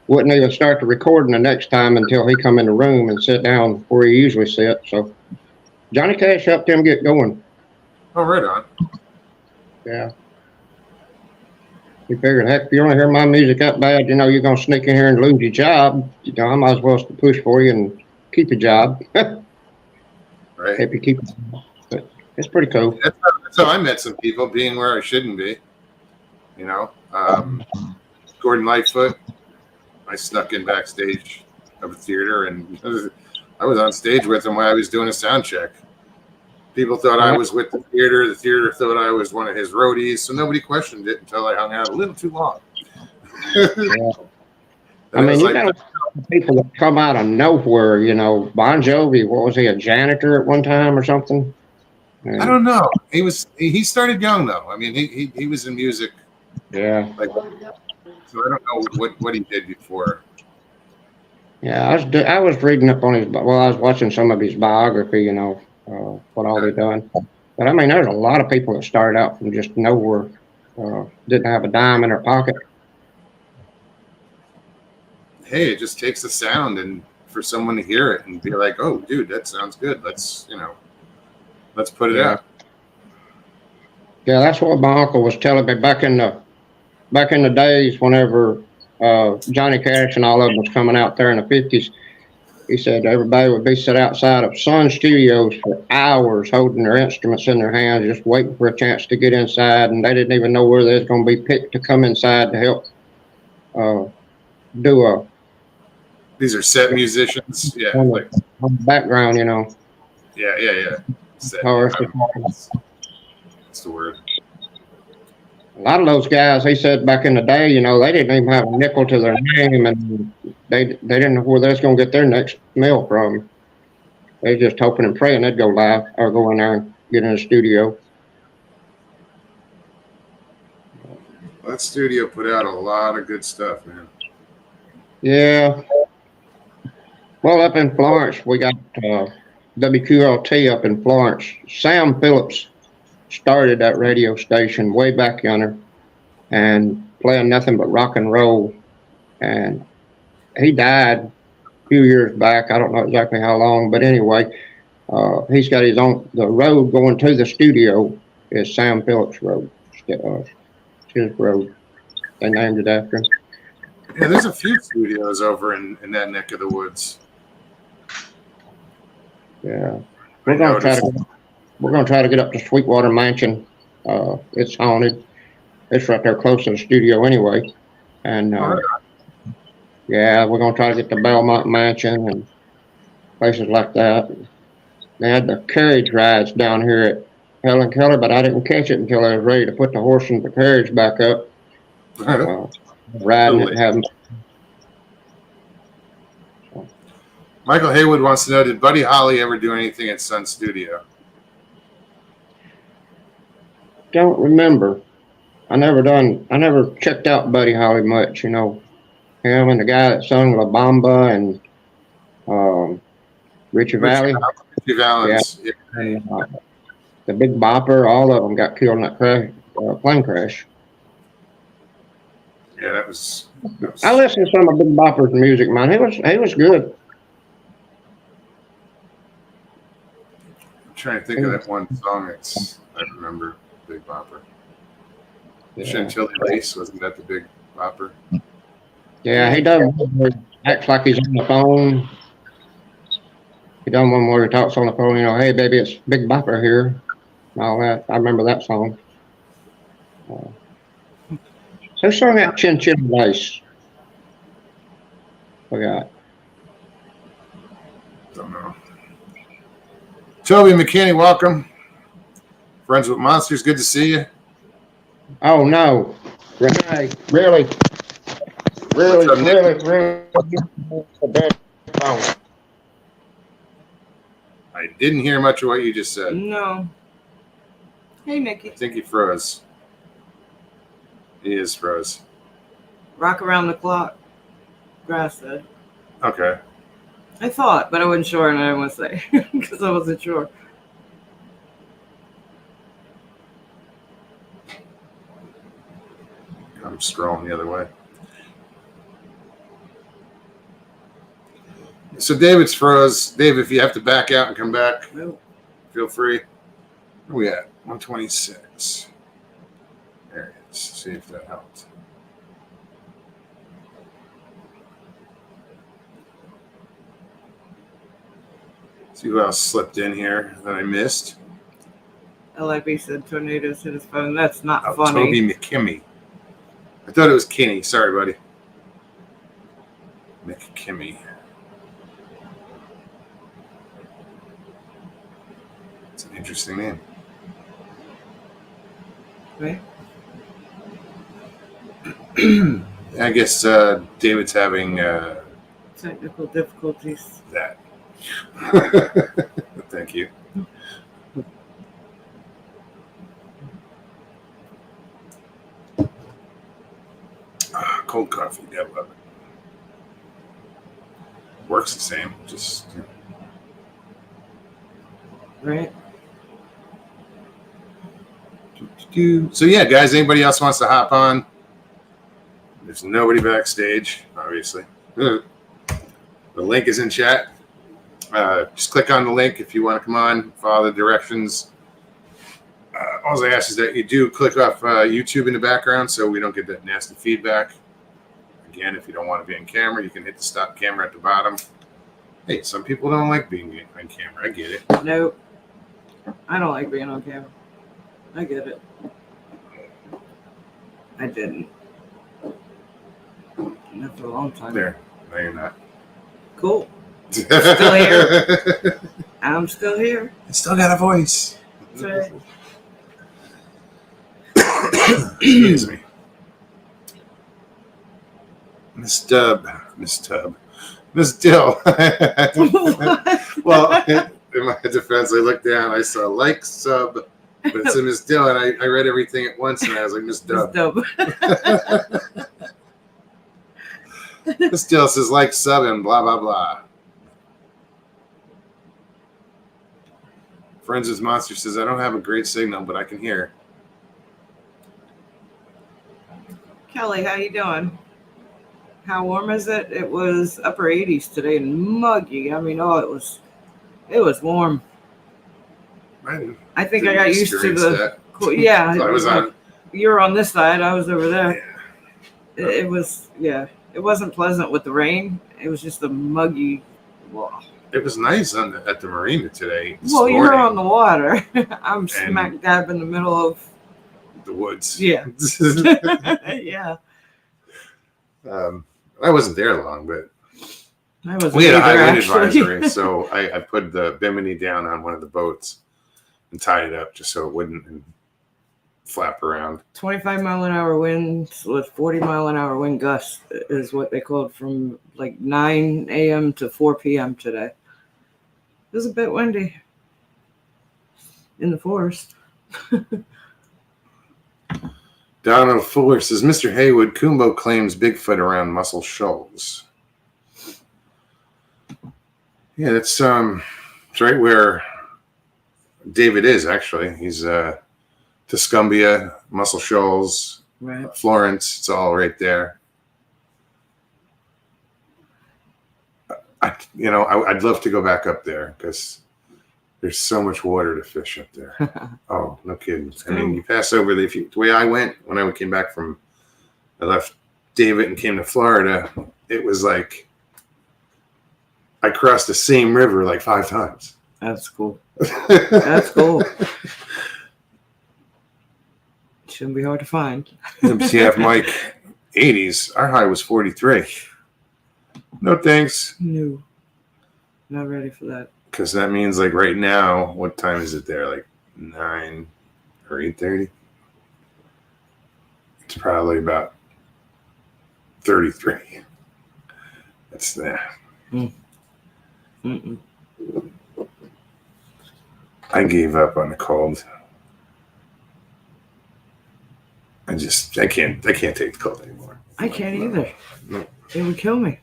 even start the recording the next time until he come in the room and sit down where he usually sits. So Johnny Cash helped him get going. Oh, right on. Yeah. He figured, heck, if you want to hear my music that bad, you know, you're going to sneak in here and lose your job. You know, I might as well push for you and keep your job. Right. Help you keep it. But it's pretty cool. That's how I met some people, being where I shouldn't be. You know, Gordon Lightfoot, I snuck in backstage of a theater, and I was on stage with him while I was doing a sound check. People thought I was with the theater thought I was one of his roadies, so nobody questioned it until I hung out a little too long. I mean, you got people that come out of nowhere, you know. Bon Jovi, what was he, a janitor at one time or something? I don't know. He started young though. I mean, he was in music. Yeah. Like, so I don't know what he did before. Yeah, I was reading up on I was watching some of his biography, you know, what all they done. But I mean, there's a lot of people that started out from just nowhere, didn't have a dime in their pocket. Hey, it just takes a sound and for someone to hear it and be like, "Oh, dude, that sounds good. Let's put it out." Yeah, that's what my uncle was telling me back in the days whenever Johnny Cash and all of them was coming out there in the 50s. He said everybody would be set outside of Sun Studios for hours holding their instruments in their hands, just waiting for a chance to get inside, and they didn't even know where they was going to be picked to come inside to help do a... These are set musicians? Yeah. On the background, you know. Yeah. That's the word. A lot of those guys, he said back in the day, you know, they didn't even have a nickel to their name, and they didn't know where they was going to get their next meal from. They just hoping and praying they'd go live or go in there and get in the studio. That studio put out a lot of good stuff, man. Yeah. Well, up in Florence, we got WQLT up in Florence. Sam Phillips started that radio station way back yonder and playing nothing but rock and roll. And he died a few years back. I don't know exactly how long, but anyway, he's got his own, the road going to the studio is Sam Phillips Road. It's his road. They named it after him. Yeah, there's a few studios over in that neck of the woods. Yeah. We're gonna try to get up to Sweetwater Mansion. It's haunted. It's right there close to the studio anyway. And yeah, we're gonna try to get to Belmont Mansion and places like that. They had the carriage rides down here at Helen Keller, but I didn't catch it until I was ready to put the horse and the carriage back up. Riding it and having. Michael Haywood wants to know, did Buddy Holly ever do anything at Sun Studio? Don't remember. I never checked out Buddy Holly much, you know. Him and the guy that sung La Bamba and Richie Valens. Richie Valens. Yeah. And, the Big Bopper, all of them got killed in that plane crash. Yeah, that was. I listened to some of Big Bopper's music, man. He was good. I'm trying to think of that one song. I remember Big Bopper. Yeah. Chantilly Lace, wasn't that the Big Bopper? Yeah, he does. Acts like he's on the phone. He done one where he talks on the phone, you know, hey, baby, it's Big Bopper here. And all that. I remember that song. Who sung that Chinchilla Lace? Forgot. Don't know. Toby McKinney, welcome. Friends with Monsters, good to see you. Oh, no. Renee, really? I didn't hear much of what you just said. No. Hey, Mickey. I think he froze. He is froze. Rock around the clock. Grass said. Okay. I thought, but I wasn't sure, and I didn't want to say because I wasn't sure. I'm scrolling the other way. So David's froze. Dave, if you have to back out and come back, Nope. Feel free. Where are we at? 126. There it is. See if that helped. See who else slipped in here that I missed. LIB said tornadoes hit his phone. That's not funny. Toby McKimmey. I thought it was Kinney. Sorry, buddy. McKimmey. It's an interesting name. Right? I guess David's having Technical difficulties. that. Thank you. Cold coffee, I love it. Works the same, just Right? So yeah, guys, anybody else wants to hop on? There's nobody backstage, obviously. The link is in chat. Just click on the link if you want to come on, follow the directions. All I ask is that you do click off YouTube in the background so we don't get that nasty feedback. Again, if you don't want to be on camera, you can hit the stop camera at the bottom. Hey, some people don't like being on camera. I get it. Nope. I don't like being on camera. I get it. I didn't. Not for a long time. There. No, you're not. Cool. Still here. I'm still here. I still got a voice. That's right. Excuse me. Miss Dill. Well, in my defense, I looked down, I saw like, sub, but it said Miss Dill, and I read everything at once, and I was like, Miss Dub. Miss Dill says like, sub, and blah, blah, blah. Friends with Monster says, I don't have a great signal, but I can hear. Kelly, how you doing? How warm is it? It was upper 80s today and muggy. I mean, it was warm. I think I got used to the cool. Yeah, so I was on. You were on this side. I was over there. Yeah. It was, yeah. It wasn't pleasant with the rain. It was just a muggy. Whoa. It was nice at the marina today. Well, you were on the water. I'm smack dab in the middle of the woods. Yeah. Yeah. I wasn't there long, but we had a high wind advisory, so I put the bimini down on one of the boats and tied it up just so it wouldn't flap around. 25-mile-an-hour winds with 40-mile-an-hour wind gusts is what they called from like 9 a.m. to 4 p.m. today. It was a bit windy in the forest. Donald Fuller says, Mr. Haywood, Kumbo claims Bigfoot around Muscle Shoals. Yeah, that's right where David is, actually. He's Tuscumbia, Muscle Shoals, right. Florence. It's all right there. I'd love to go back up there because there's so much water to fish up there. Oh, no kidding. I mean, you pass over the way I went when I came back I left David and came to Florida. It was like I crossed the same river like 5 times. That's cool. That's cool. Shouldn't be hard to find. WTF, Mike, 80s. Our high was 43. No thanks. No. Not ready for that. Because that means, like, right now, what time is it there? Like 9 or 8:30? It's probably about 33. That's that. I gave up on the cold. I can't take the cold anymore. I can't either. No. It would kill me.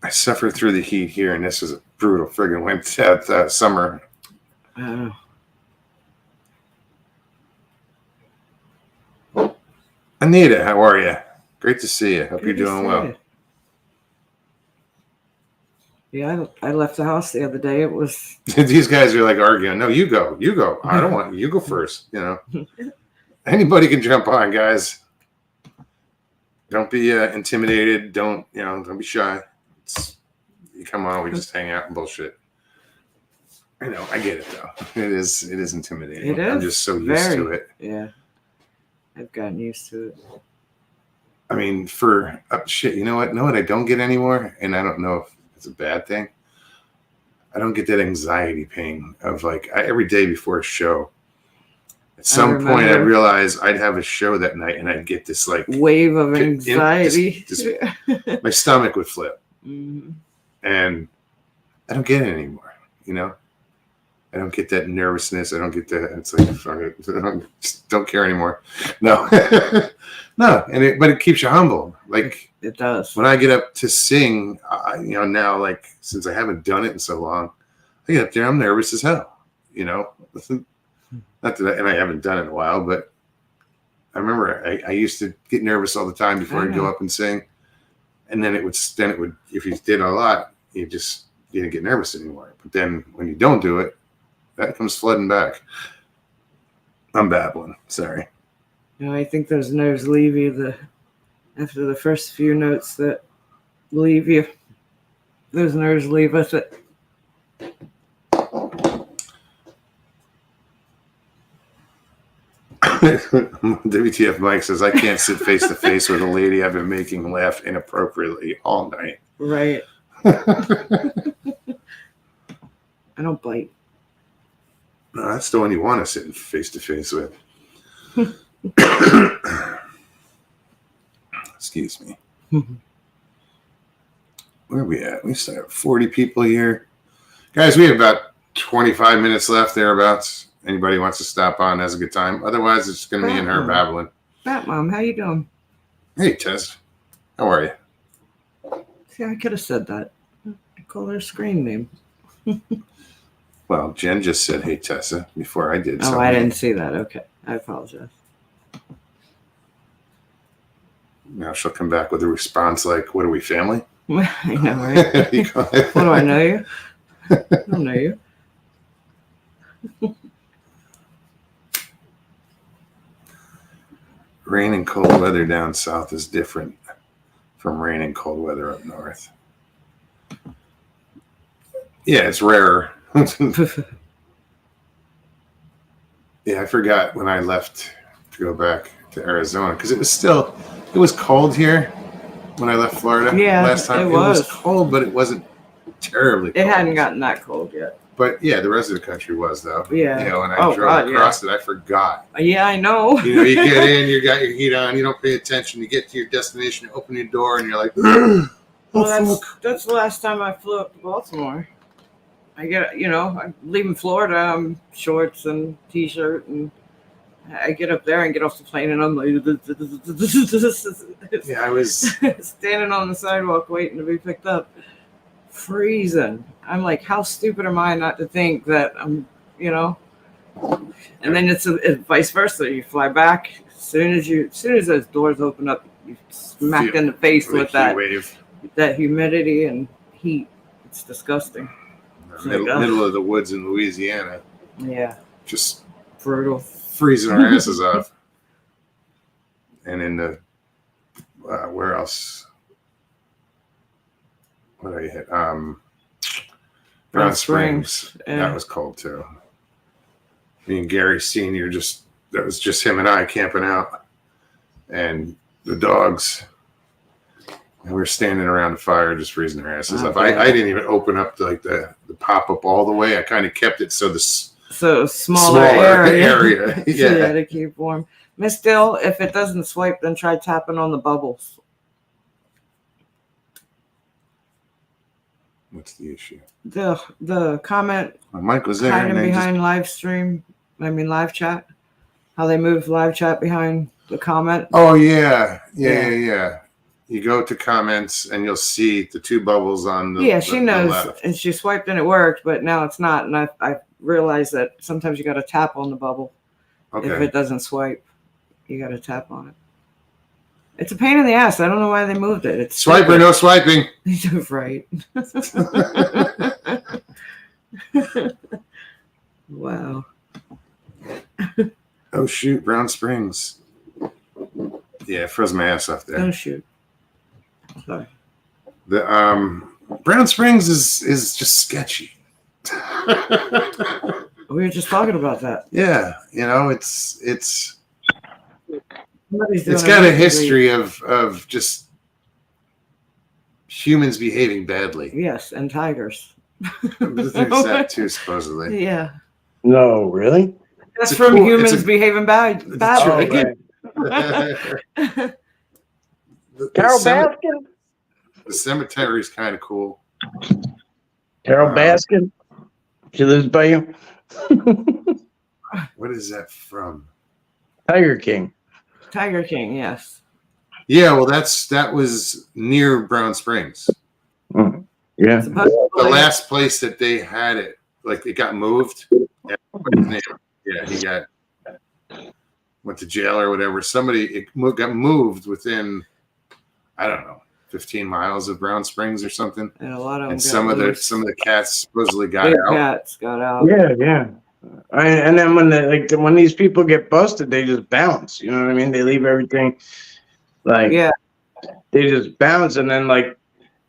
I suffered through the heat here, and this is a brutal friggin' winter summer. I don't know. Anita, how are you? Great to see you. Hope you're doing well. Yeah, I left the house the other day. It was these guys are like arguing. No, you go. I don't want you go first. Anybody can jump on, guys. Don't be intimidated. Don't be shy. You come on, we just hang out and bullshit. I know, I get it though. It is intimidating. It is. I'm just so used to it. Yeah, I've gotten used to it. I mean, shit. You know what? I don't get anymore, and I don't know if it's a bad thing. I don't get that anxiety pain of like every day before a show. At some point, I'd realize I'd have a show that night, and I'd get this like wave of anxiety. My stomach would flip, mm-hmm. And I don't get it anymore. I don't get that nervousness. I don't get that. It's like I just don't care anymore. No, no. But it keeps you humble. Like it does. When I get up to sing, now like since I haven't done it in so long, I get up there. I'm nervous as hell. Not that, and I haven't done it in a while, but I remember I used to get nervous all the time before I'd go up and sing, and then it would if you did a lot, you didn't get nervous anymore. But then when you don't do it, that comes flooding back. I'm babbling. Sorry. I think those nerves leave you after the first few notes that leave you. Those nerves leave us at. WTF Mike says, I can't sit face to face with a lady I've been making laugh inappropriately all night. Right. I don't bite. No, that's the one you want to sit face to face with. Excuse me. Where are we at? We still have 40 people here. Guys, we have about 25 minutes left, thereabouts. Anybody wants to stop on, has a good time. Otherwise, it's going to be in her babbling. Bat Mom, how you doing? Hey, Tess. How are you? See, I could have said that. I call her a screen name. Well, Jen just said, hey, Tessa, before I did. Oh, I didn't see that. Okay. I apologize. Now she'll come back with a response like, what are we, family? I know, right? What, do I know you? I don't know you. Rain and cold weather down south is different from rain and cold weather up north. Yeah, it's rarer. Yeah, I forgot when I left to go back to Arizona because it was cold here when I left Florida last time. It was cold, but it wasn't terribly cold. It hadn't gotten that cold yet. But yeah, the rest of the country was though. Yeah. You know, when I drove across it, I forgot. Yeah, I know. You know, you get in, you got your heat on, you don't pay attention. You get to your destination, you open your door, and you're like, well, that's the last time I flew up to Baltimore. I get, you know, I'm leaving Florida, I'm shorts and t-shirt, and I get up there and get off the plane, and I'm like, yeah, I was standing on the sidewalk waiting to be picked up, freezing. I'm like, how stupid am I not to think that I'm, you know? And then it's vice versa. You fly back as soon as those doors open up, you smack in the face with that humidity and heat. It's disgusting. Middle of the woods in Louisiana. Yeah. Just brutal. Freezing our asses off. And in the, where else? What did I hit? Brown Springs. Yeah. That was cold too. Me and Gary Sr. that was just him and I camping out. And the dogs. And we were standing around the fire, just freezing our asses off. I didn't even open up the pop-up all the way. I kind of kept it so smaller area. Yeah, to keep warm. Miss Dill, if it doesn't swipe, then try tapping on the bubbles. What's the issue? The comment. Mike was there. Hiding behind live chat. How they move live chat behind the comment. Oh yeah. You go to comments and you'll see the two bubbles on the she knows, left. And she swiped and it worked, but now it's not. And I realized that sometimes you got to tap on the bubble. Okay. If it doesn't swipe, you got to tap on it. It's a pain in the ass. I don't know why they moved it. It's swipe or no swiping. Right. Wow. Oh shoot, Brown Springs. Yeah, froze my ass off there. Oh shoot. Sorry. The Brown Springs is just sketchy. We were just talking about that. Yeah, you know, it's got a history of just humans behaving badly. Yes, and tigers. There's that too, supposedly. Yeah. No, really? That's from humans behaving badly. Carol Baskin? The cemetery is kind of cool. Carol Baskin? She lives by you? What is that from? Tiger King. Tiger King, yes. Yeah, well, that was near Brown Springs. Mm-hmm. Yeah. The last place that they had it, like it got moved. Yeah, he went to jail or whatever. It got moved within, I don't know, 15 miles of Brown Springs or something. And a lot of them some of the cats supposedly got out. Cats got out. Yeah. And then when these people get busted, they just bounce. You know what I mean? They leave everything. They just bounce, and then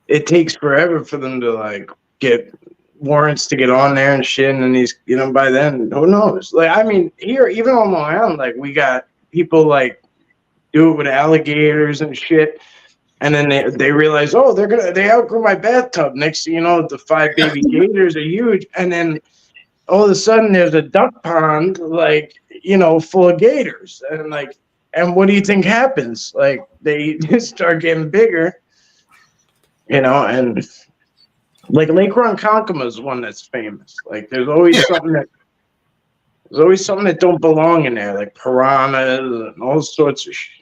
it takes forever for them to get warrants to get on there and shit. And these, by then, who knows? Here, even on Long Island, we got people do it with alligators and shit. And then they realize, oh, they outgrew my bathtub. Next thing you know, the 5 baby gators are huge. And then all of a sudden there's a duck pond, like, you know, full of gators. And what do you think happens? Like, they start getting bigger, you know, and like Lake Ronkonkoma is one that's famous. Like, there's always something that don't belong in there, like piranhas and all sorts of shit.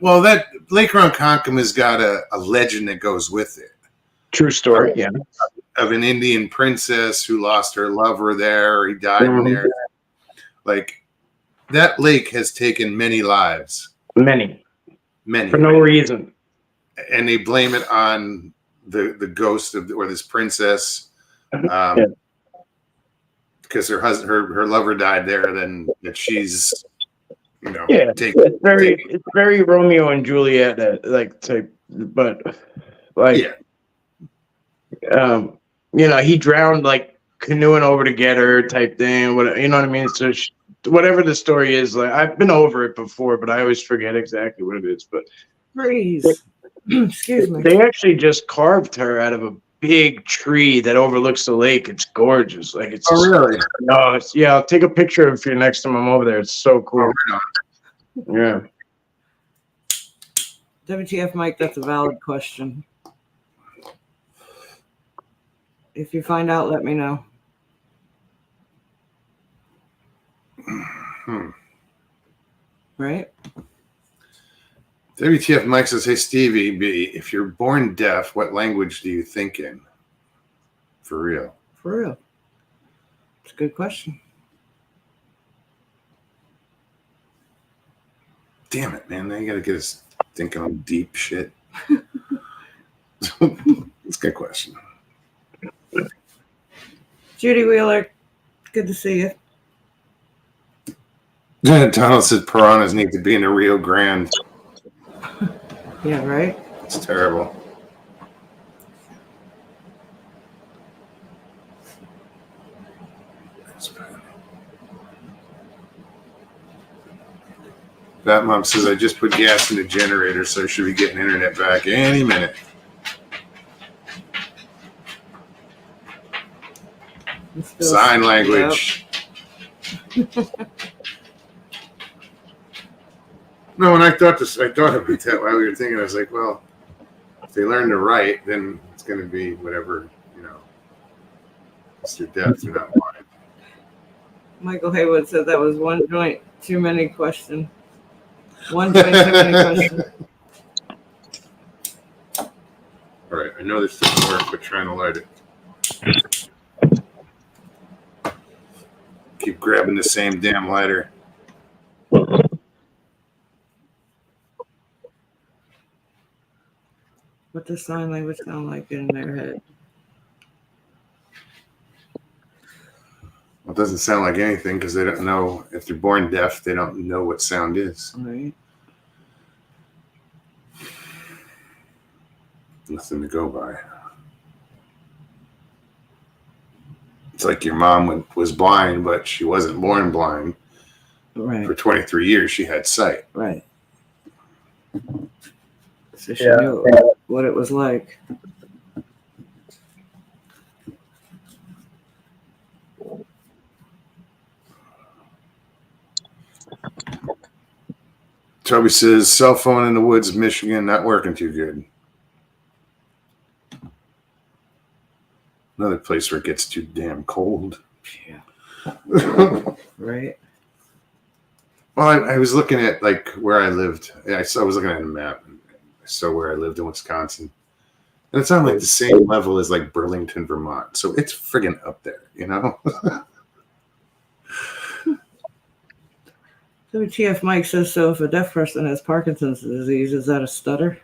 Well, that Lake Ronkonkoma's got a legend that goes with it. True story, yeah. Of an Indian princess who lost her lover there. He died in there. Like, that lake has taken many lives. Many. For no reason. And they blame it on the ghost of this princess. Because her husband, her lover died there, then that she's, you know, it's very Romeo and Juliet type, but like, you know, he drowned like canoeing over to get her type thing. What, you know what I mean? So whatever the story is, like, I've been over it before, but I always forget exactly what it is. But excuse me. They actually just carved her out of a big tree that overlooks the lake. It's gorgeous. Like, it's really? No, I'll take a picture of you next time I'm over there. It's so cool. Yeah. WTF, Mike, that's a valid question. If you find out, let me know. Right? WTF Mike says, hey, Stevie B, if you're born deaf, what language do you think in? For real. For real. It's a good question. Damn it, man. Now you got to get us thinking on deep shit. It's a good question. Judy Wheeler, good to see you. Donald said piranhas need to be in the Rio Grande. Yeah, right? It's terrible. That mom says, I just put gas in the generator, so I should be getting internet back any minute. Sign language. Yep. No, when I thought of it that way, we were thinking, I was like, well, if they learn to write, then it's going to be whatever, you know, it's your death, they're not blind. Michael Haywood said that was one joint too many question. One joint too many question. All right, I know this doesn't work, but trying to light it. Keep grabbing the same damn lighter. What does sign language sound like in their head? Well, it doesn't sound like anything because they don't know. If they're born deaf, they don't know what sound is. Right. Nothing to go by. It's like your mom was blind, but she wasn't born blind. Right. For 23 years, she had sight. Right. So she knew what it was like. Toby says, cell phone in the woods, Michigan, not working too good. Another place where it gets too damn cold. Yeah. Right. Well, I was looking at like where I lived. I was looking at a map. And I saw where I lived in Wisconsin. And it's on like the same level as like Burlington, Vermont. So it's friggin' up there, you know? WTF Mike says, so if a deaf person has Parkinson's disease, is that a stutter?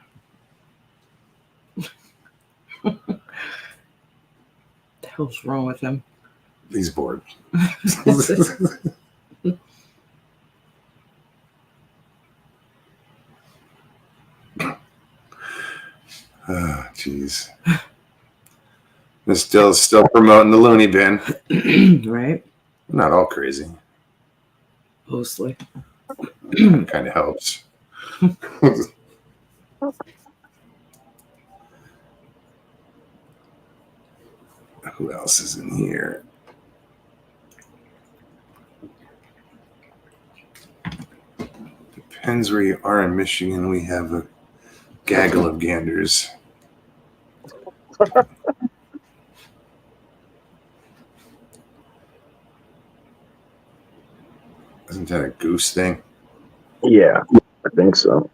What the hell's wrong with him? He's bored. Oh, jeez. They're still promoting the loony bin. Right. Not all crazy. Mostly. Kind of helps. Who else is in here? Depends where you are in Michigan. We have a gaggle of ganders. Isn't that a goose thing? Yeah, I think so.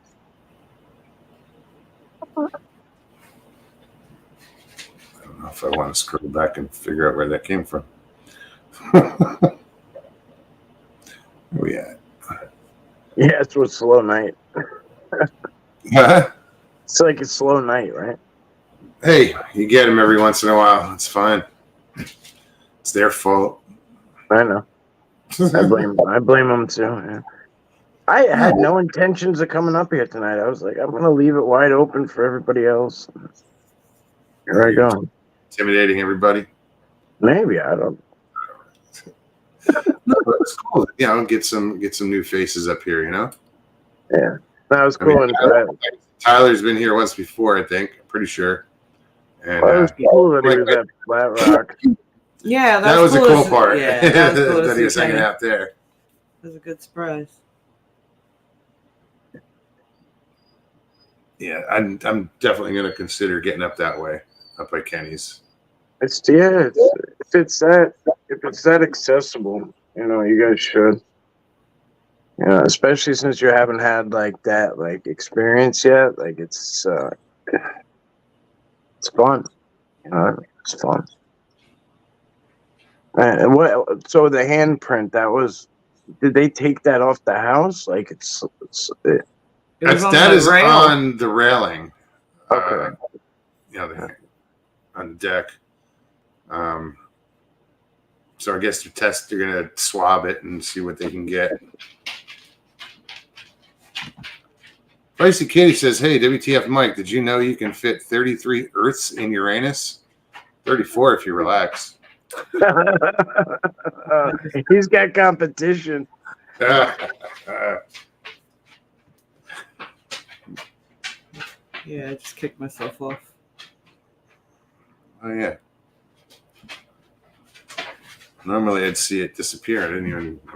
I don't know if I want to scroll back and figure out where that came from. Where we at? Yeah, it's a slow night. Huh? It's like a slow night, right? Hey, you get them every once in a while. It's fine. It's their fault. I know. I blame them too. Yeah. I had no intentions of coming up here tonight. I was like, I'm gonna leave it wide open for everybody else. Here I go. Intimidating everybody. Maybe I don't. No, it's cool. You know, get some new faces up here. You know. Yeah, that was cool. I mean, Tyler's been here once before, I think. I'm pretty sure. And it was cool that he was at Flat Rock. Yeah, that was cool the cool part. Yeah, that was cool that he was hanging out there. It was a good surprise. Yeah, I'm definitely going to consider getting up that way, up by Kenny's. If it's that accessible, you know, you guys should. You know, especially since you haven't had like that experience yet. Like it's fun. You know, it's fun. And what? So the handprint did they take that off the house? Like that is on the railing. Okay. You know, on the deck. So I guess they're gonna swab it and see what they can get. Spicy Kitty says, "Hey, WTF, Mike? Did you know you can fit 33 Earths in Uranus? 34 if you relax." He's got competition. Yeah, I just kicked myself off. Oh yeah. Normally I'd see it disappear. I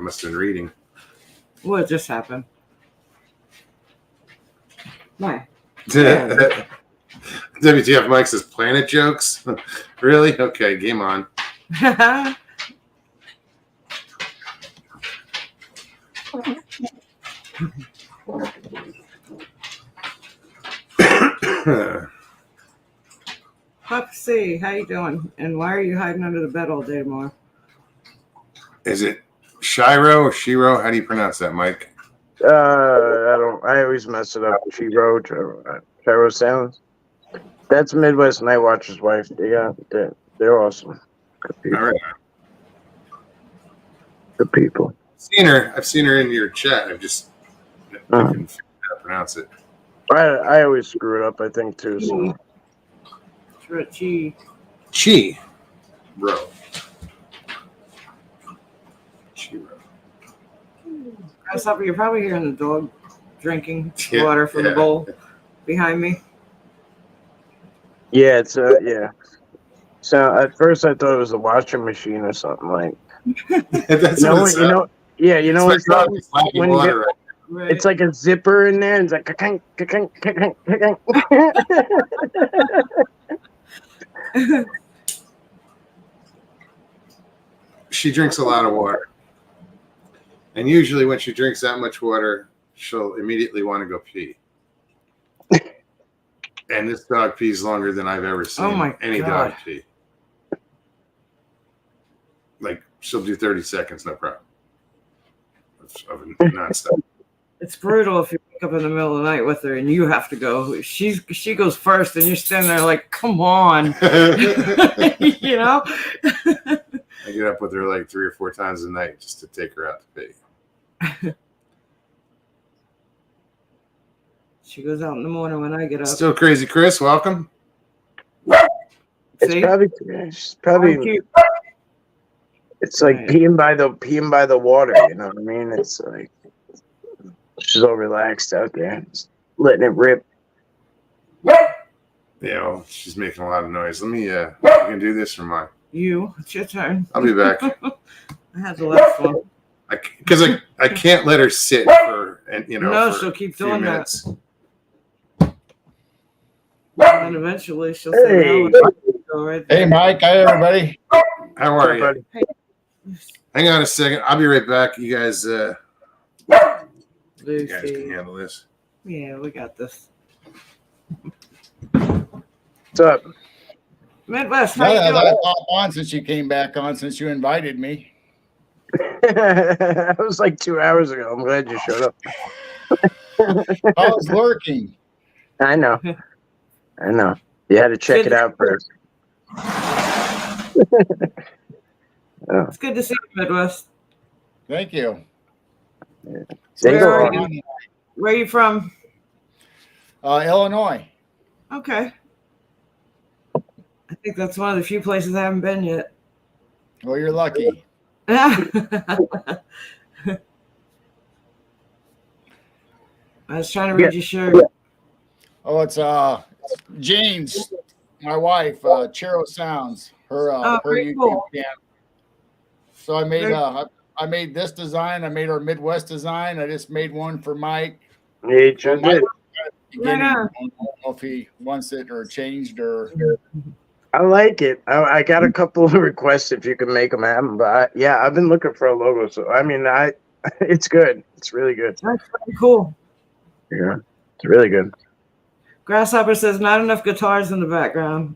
must have been reading. What just happened? Why? WTF Mike says planet jokes? Really? Okay, game on. Popsy, how you doing? And why are you hiding under the bed all day tomorrow? Is it Shiro or Shiro? How do you pronounce that, Mike? I always mess it up. Shiro sounds. That's Midwest Night Watcher's wife. They're awesome. Good people. All right. Good people. I've seen her in your chat. I just couldn't figure out how to pronounce it. I always screw it up, I think, too. So. Chi. Bro. Grasshopper, you're probably hearing the dog drinking water from the bowl behind me. Yeah, it's yeah. So at first I thought it was a washing machine or something like. That's you know, it's like when you get, Right. it's like a zipper in there, and it's like She drinks a lot of water. And usually when she drinks that much water, she'll immediately want to go pee. And this dog pees longer than I've ever seen any dog pee. Like, she'll do 30 seconds, no problem. Nonstop. It's brutal if you wake up in the middle of the night with her and you have to go. She goes first and you're standing there like, come on. You know? I get up with her like 3 or 4 times a night just to take her out to pee. She goes out in the morning when I get up. Still crazy, Chris. Welcome. It's probably it's like peeing by the water. You know what I mean? It's like she's all relaxed out there, just letting it rip. Yeah, well, she's making a lot of noise. Let me. You can do this from my. It's your turn. I'll be back. I had the last one. Because I can't let her sit for No, for she'll keep a few doing minutes. that. And eventually she'll say no. Go right there. Hey, Mike. Hi, everybody. How are you? Buddy? Hang on a second. I'll be right back. You guys, Lucy. you guys can handle this. Yeah, we got this. What's up? Midwest, how Now you that doing? I hop on since you came back on, since you invited me. That was like 2 hours ago. I'm glad you showed up. I was lurking. I know. You had to check it out first. It's good to see you, Midwest. Thank you. Where are you? Where are you from? Illinois. Okay. I think that's one of the few places I haven't been yet. Well, you're lucky. I was trying to read your shirt. Oh, it's Jane's, my wife, Chero Sounds, her very YouTube cool. channel. So I made this design. I made our Midwest design. I just made one for Mike. Yeah, sure did. Right on. I don't know if he wants it or changed or. I like it. I got a couple of requests if you can make them happen. But I've been looking for a logo. So I mean, it's good. It's really good. That's pretty cool. Yeah, it's really good. Grasshopper says not enough guitars in the background.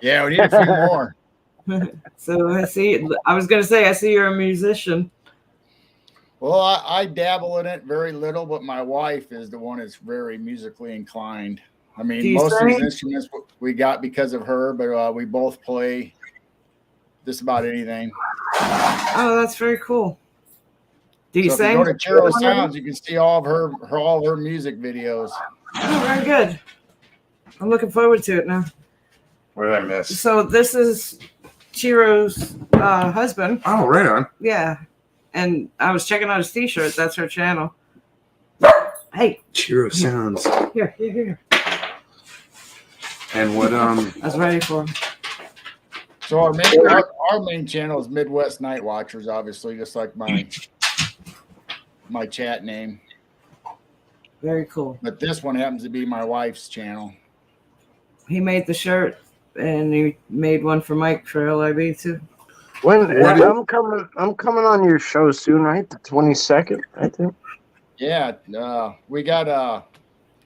Yeah, we need a few more. So I see. I was gonna say I see you're a musician. Well, I dabble in it very little, but my wife is the one that's very musically inclined. I mean, most of these instruments we got because of her, but we both play just about anything. Oh, that's very cool. Do you so sing? If you go to Chero Sounds, you can see all of her music videos. Oh, very good. I'm looking forward to it now. What did I miss? So this is Chiro's husband. Oh, right on. Yeah. And I was checking out his t-shirt. That's her channel. Hey. Chero Sounds. Here. And what I was ready for him. So our main channel is Midwest Night Watchers, obviously, just like my chat name. Very cool. But this one happens to be my wife's channel. He made the shirt, and he made one for Mike for LIB too. I'm coming on your show soon, right? The 22nd, I think. Yeah, we got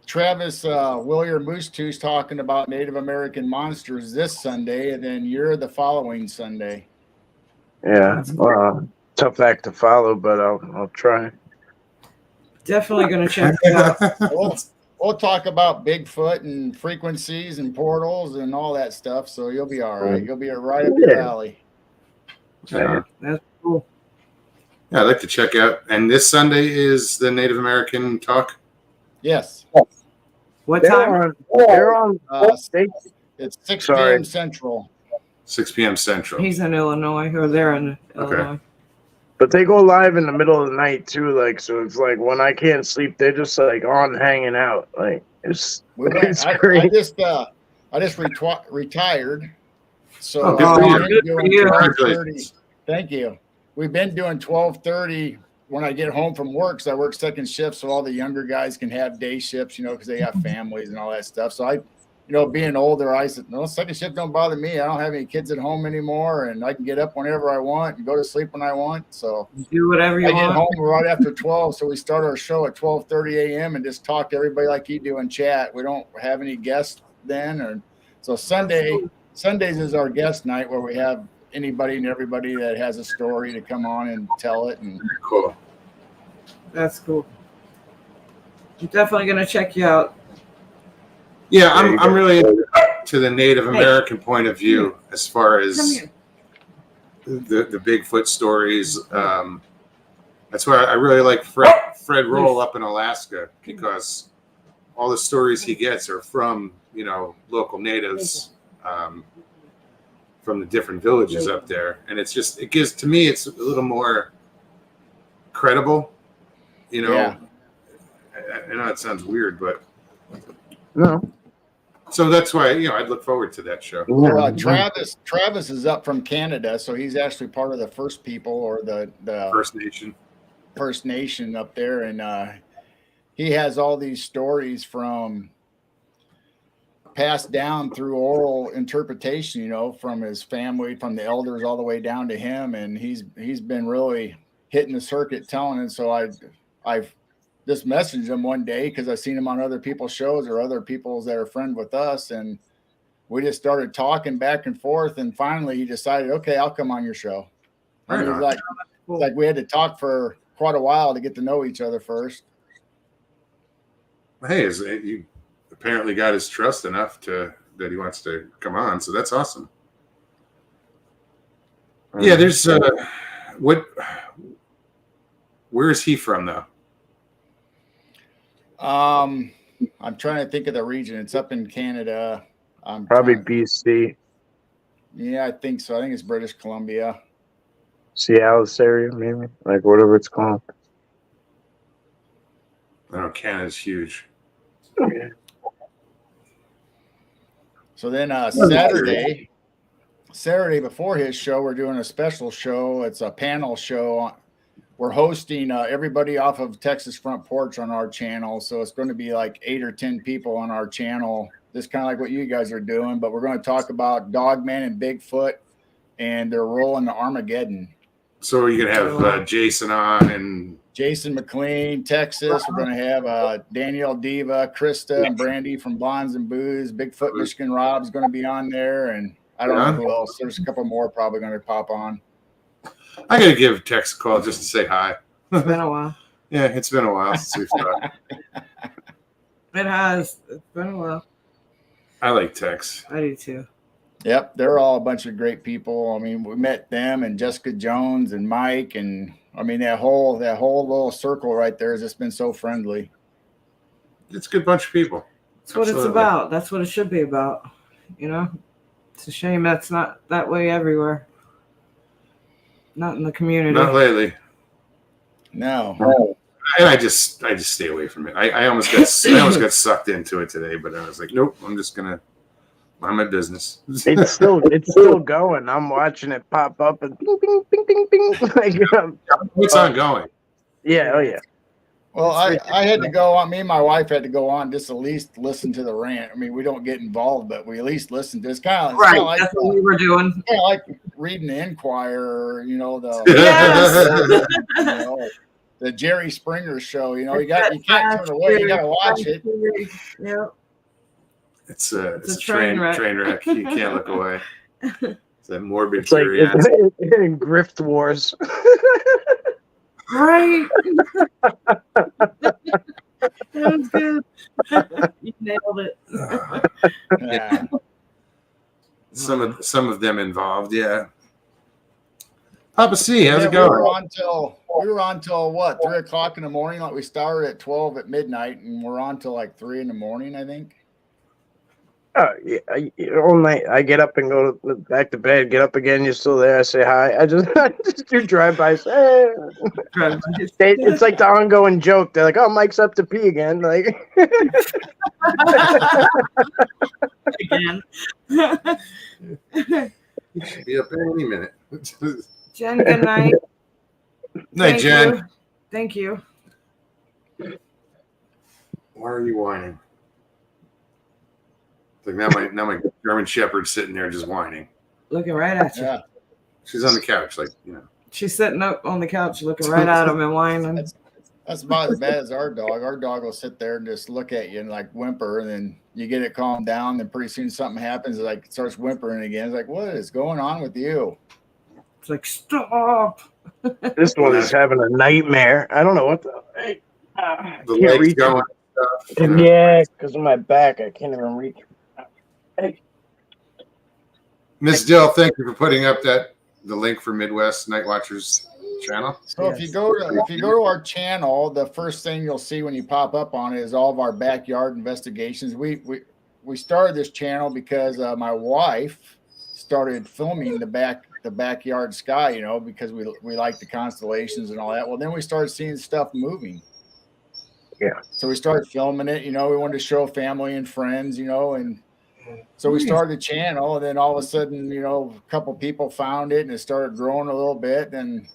Travis Willier Moose Tooth talking about Native American monsters this Sunday, and then you're the following Sunday. Yeah, tough act to follow, but I'll try. Definitely going to check it out. We'll talk about Bigfoot and frequencies and portals and all that stuff, so you'll be all right. You'll be right up your alley. Yeah. That's cool. Yeah, I'd like to check out. And this Sunday is the Native American talk? Yes. What time? They're on it's 6 p.m. Central. 6 p.m. Central. He's in Illinois, or they're in Illinois. But they go live in the middle of the night too, like, so it's like when I can't sleep, they're just like on hanging out. Like it's great. I just retired. So good for you. Congratulations. Thank you. We've been doing 12:30 when I get home from work. So I work second shift, so all the younger guys can have day shifts, because they have families and all that stuff. So being older, I said, no, second shift don't bother me. I don't have any kids at home anymore, and I can get up whenever I want and go to sleep when I want. So do whatever you want. I get home right after 12, so we start our show at 12:30 a.m. and just talk to everybody like you do in chat. We don't have any guests then, so Sundays is our guest night where we have anybody and everybody that has a story to come on and tell it. And cool. That's cool. I'm definitely going to check you out. Yeah, I'm really into the Native American point of view as far as the Bigfoot stories. That's why I really like Fred Roll up in Alaska, because all the stories he gets are from local natives from the different villages up there, and it gives to me it's a little more credible. Yeah. I know it sounds weird, but no. So that's why, I'd look forward to that show. Travis is up from Canada, so he's actually part of the First People, or the First Nation up there, and he has all these stories from passed down through oral interpretation, from his family, from the elders all the way down to him, and he's been really hitting the circuit telling it. So I've just messaged him one day because I've seen him on other people's shows or other people's that are friend with us, and we just started talking back and forth, and finally he decided, okay, I'll come on your show. I mean, it was like we had to talk for quite a while to get to know each other first. Hey, you apparently got his trust enough that he wants to come on, so that's awesome. Yeah, there's where is he from though? I'm trying to think of the region. It's up in Canada. Probably BC. Yeah, I think so. I think it's British Columbia. Seattle area, maybe, like whatever it's called. Oh, Canada's huge. Okay. So then Saturday before his show, we're doing a special show. It's a panel show. We're hosting everybody off of Texas Front Porch on our channel. So it's going to be like 8 or 10 people on our channel. Just kind of like what you guys are doing. But we're going to talk about Dogman and Bigfoot and their role in the Armageddon. So are you going to have Jason on and Jason McLean, Texas. We're going to have Danielle Diva, Krista, and Brandy from Bonds and Booze. Bigfoot Michigan Rob's going to be on there. And I don't know who else. There's a couple more probably going to pop on. I got to give Tex a call just to say hi. It's been a while. Yeah, it's been a while since we've talked. It has. It's been a while. I like Tex. I do too. Yep, they're all a bunch of great people. I mean, we met them and Jessica Jones and Mike, and I mean that whole little circle right there has just been so friendly. It's a good bunch of people. That's what it's about. That's what it should be about. It's a shame that's not that way everywhere. Not in the community. Not lately. No. And I just stay away from it. I almost got sucked into it today, but I was like, nope, I'm just gonna mind my business. It's still going. I'm watching it pop up and bing bing bing bing bing. It's ongoing. Yeah, oh yeah. Well, I had to go on. Me and my wife had to go on just at least listen to the rant. I mean, we don't get involved, but we at least listen to it. It's kind of like that's what we were doing. Yeah, like reading the Enquirer, the Jerry Springer show. You can't turn away. You got to watch it. Yeah. It's a train wreck. You can't look away. It's that morbid it's curiosity. Like it's in Grift Wars. Right. That was good. You nailed it. Yeah. Some of them involved, yeah. Papa C, how's it going? We were on till what, 3 o'clock in the morning? Like we started at 12 at midnight, and we're on till like 3 in the morning, I think. Oh yeah, all night. I get up and go back to bed. Get up again. You're still there. I say hi. I just do drive-bys. Hey. It's like the ongoing joke. They're like, "Oh, Mike's up to pee again." Like again. You should be up any minute. Jen, good night. Night, Jen. Thank you. Why are you whining? Like now my German Shepherd's sitting there just whining. Looking right at you. Yeah. She's on the couch, She's sitting up on the couch looking right at him and whining. That's about as bad as our dog. Our dog will sit there and just look at you and like whimper, and then you get it calmed down. Then pretty soon something happens, like it starts whimpering again. It's like, what is going on with you? It's like, stop. This one is having a nightmare. I don't know what the leg's going. Yeah, because of my back, I can't even reach. Hey. Miss Dill, thank you for putting up the link for Midwest Night Watchers channel. So if you go to our channel, the first thing you'll see when you pop up on it is all of our backyard investigations. We started this channel because my wife started filming the backyard sky, because we like the constellations and all that. Well, then we started seeing stuff moving. Yeah. So we started filming it. We wanted to show family and friends, and So we started the channel, and then all of a sudden, you know, a couple people found it, and it started growing a little bit. And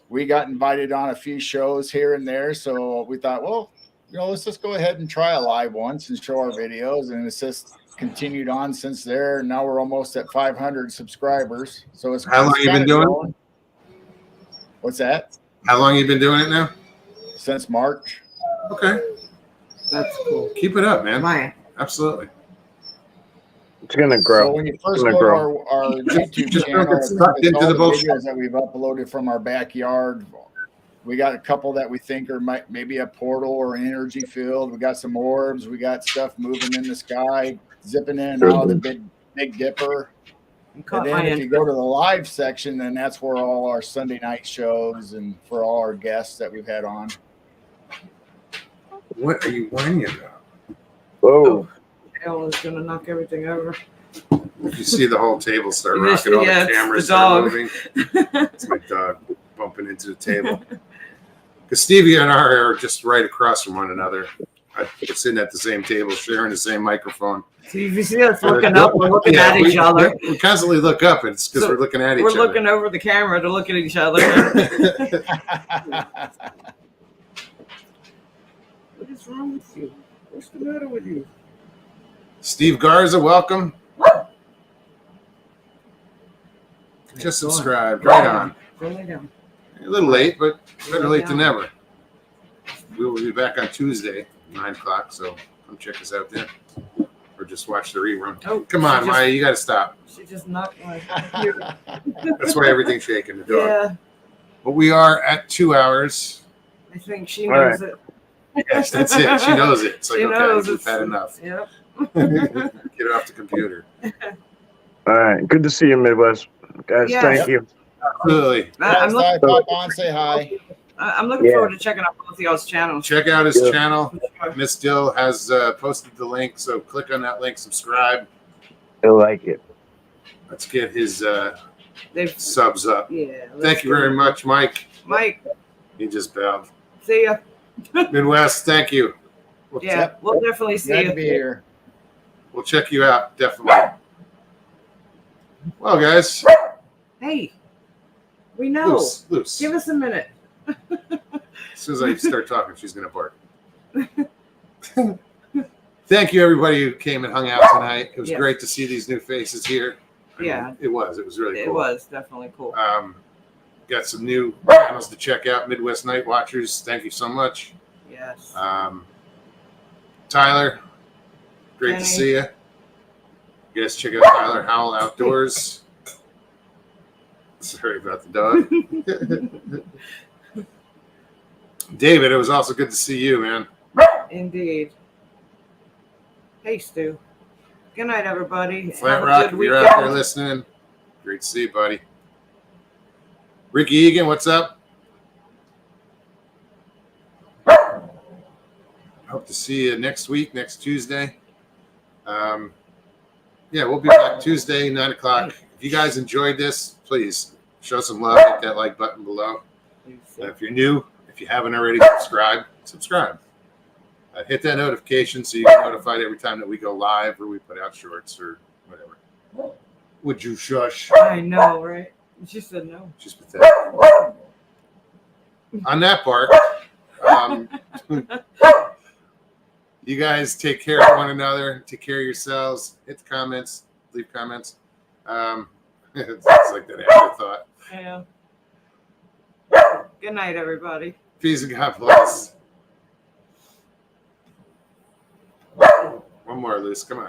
we got invited on a few shows here and there. So we thought, well, you know, let's just go ahead and try a live once and show our videos. And it's just continued on since there. Now we're almost at 500 subscribers. So it's how long you been doing growing. What's that? How long you been doing it now? Since March. Okay, That's cool. keep it up, man. Mine. Absolutely. It's gonna grow. So when you first go to our YouTube Just channel, don't get sucked it's into all the the bullshit. videos that we've uploaded from our backyard. We got a couple that we think are maybe a portal or an energy field. We got some orbs. We got stuff moving in the sky, zipping in and out of the Big Dipper. And then if you go to the live section, then that's where all our Sunday night shows and for all our guests that we've had on. What are you whining about? Whoa. Howel is gonna knock everything over. You see the whole table start Yes, rocking, all yeah, the it's cameras the start dog. moving. It's my dog bumping into the table. Because Stevie and I are just right across from one another. We're sitting at the same table, sharing the same microphone. So if you see us looking up, we're looking at each other. We constantly look up, and it's because So we're looking at each We're other. looking over the camera to look at each other. What is wrong with you? What's the matter with you? Steve Garza, welcome. Just subscribed. Right on. Go lay down. A little late, but better late than never. We will be back on Tuesday, 9 o'clock, so come check us out then. Or just watch the rerun. Oh, Come on, Maya, you got to stop. She just knocked my computer. That's why everything's shaking, the dog. Yeah, But we are at 2 hours. I think she All knows right. it. Yes, that's it. She knows it. It's like, She knows okay, we've it's- had enough. Yep. Get it off the computer. All right. Good to see you, Midwest. Guys, Yeah. thank you. Absolutely. I'm looking, Pop on, say hi. I'm looking forward to checking out both of y'all's channels. Check out his Yeah. channel. Miss Dill has posted the link, so click on that link, subscribe. You'll like it. Let's get his They've, subs up. yeah. Thank you very much, Mike. Mike, He just bowed. see ya. Midwest, thank you. Yeah, we'll definitely see Glad to you. be here. We'll check you out, definitely. Well, guys, Hey, we know. loose. Give us a minute. As soon as I start talking, she's going to bark. Thank you, everybody who came and hung out tonight. It was Yes. great to see these new faces here. I mean, Yeah. it was. It was really cool. It was definitely cool. Got some new channels to check out. Midwest Night Watchers, thank you so much. Yes. Tyler, great Kenny. to see you. You guys check out Tyler Howel Outdoors. Sorry about the dog. David, it was also good to see you, man. Indeed. Hey, Stu. Good night, everybody. Flat Have a Rock, good if you're out there weekend. listening, great to see you, buddy. Ricky Egan, what's up? Hope to see you next week, next Tuesday. Yeah, we'll be back Tuesday, 9 o'clock. If you guys enjoyed this, please show some love. Hit that like button below. And if you're new, if you haven't already, subscribe. Hit that notification so you get notified every time that we go live or we put out shorts or whatever. Would you shush? I know, right? She said no. She's pathetic. On that part, you guys take care of one another. Take care of yourselves. Hit the comments. Leave comments. It's like that afterthought. Yeah. Good night, everybody. Peace and God bless. One more, Luce. Come on.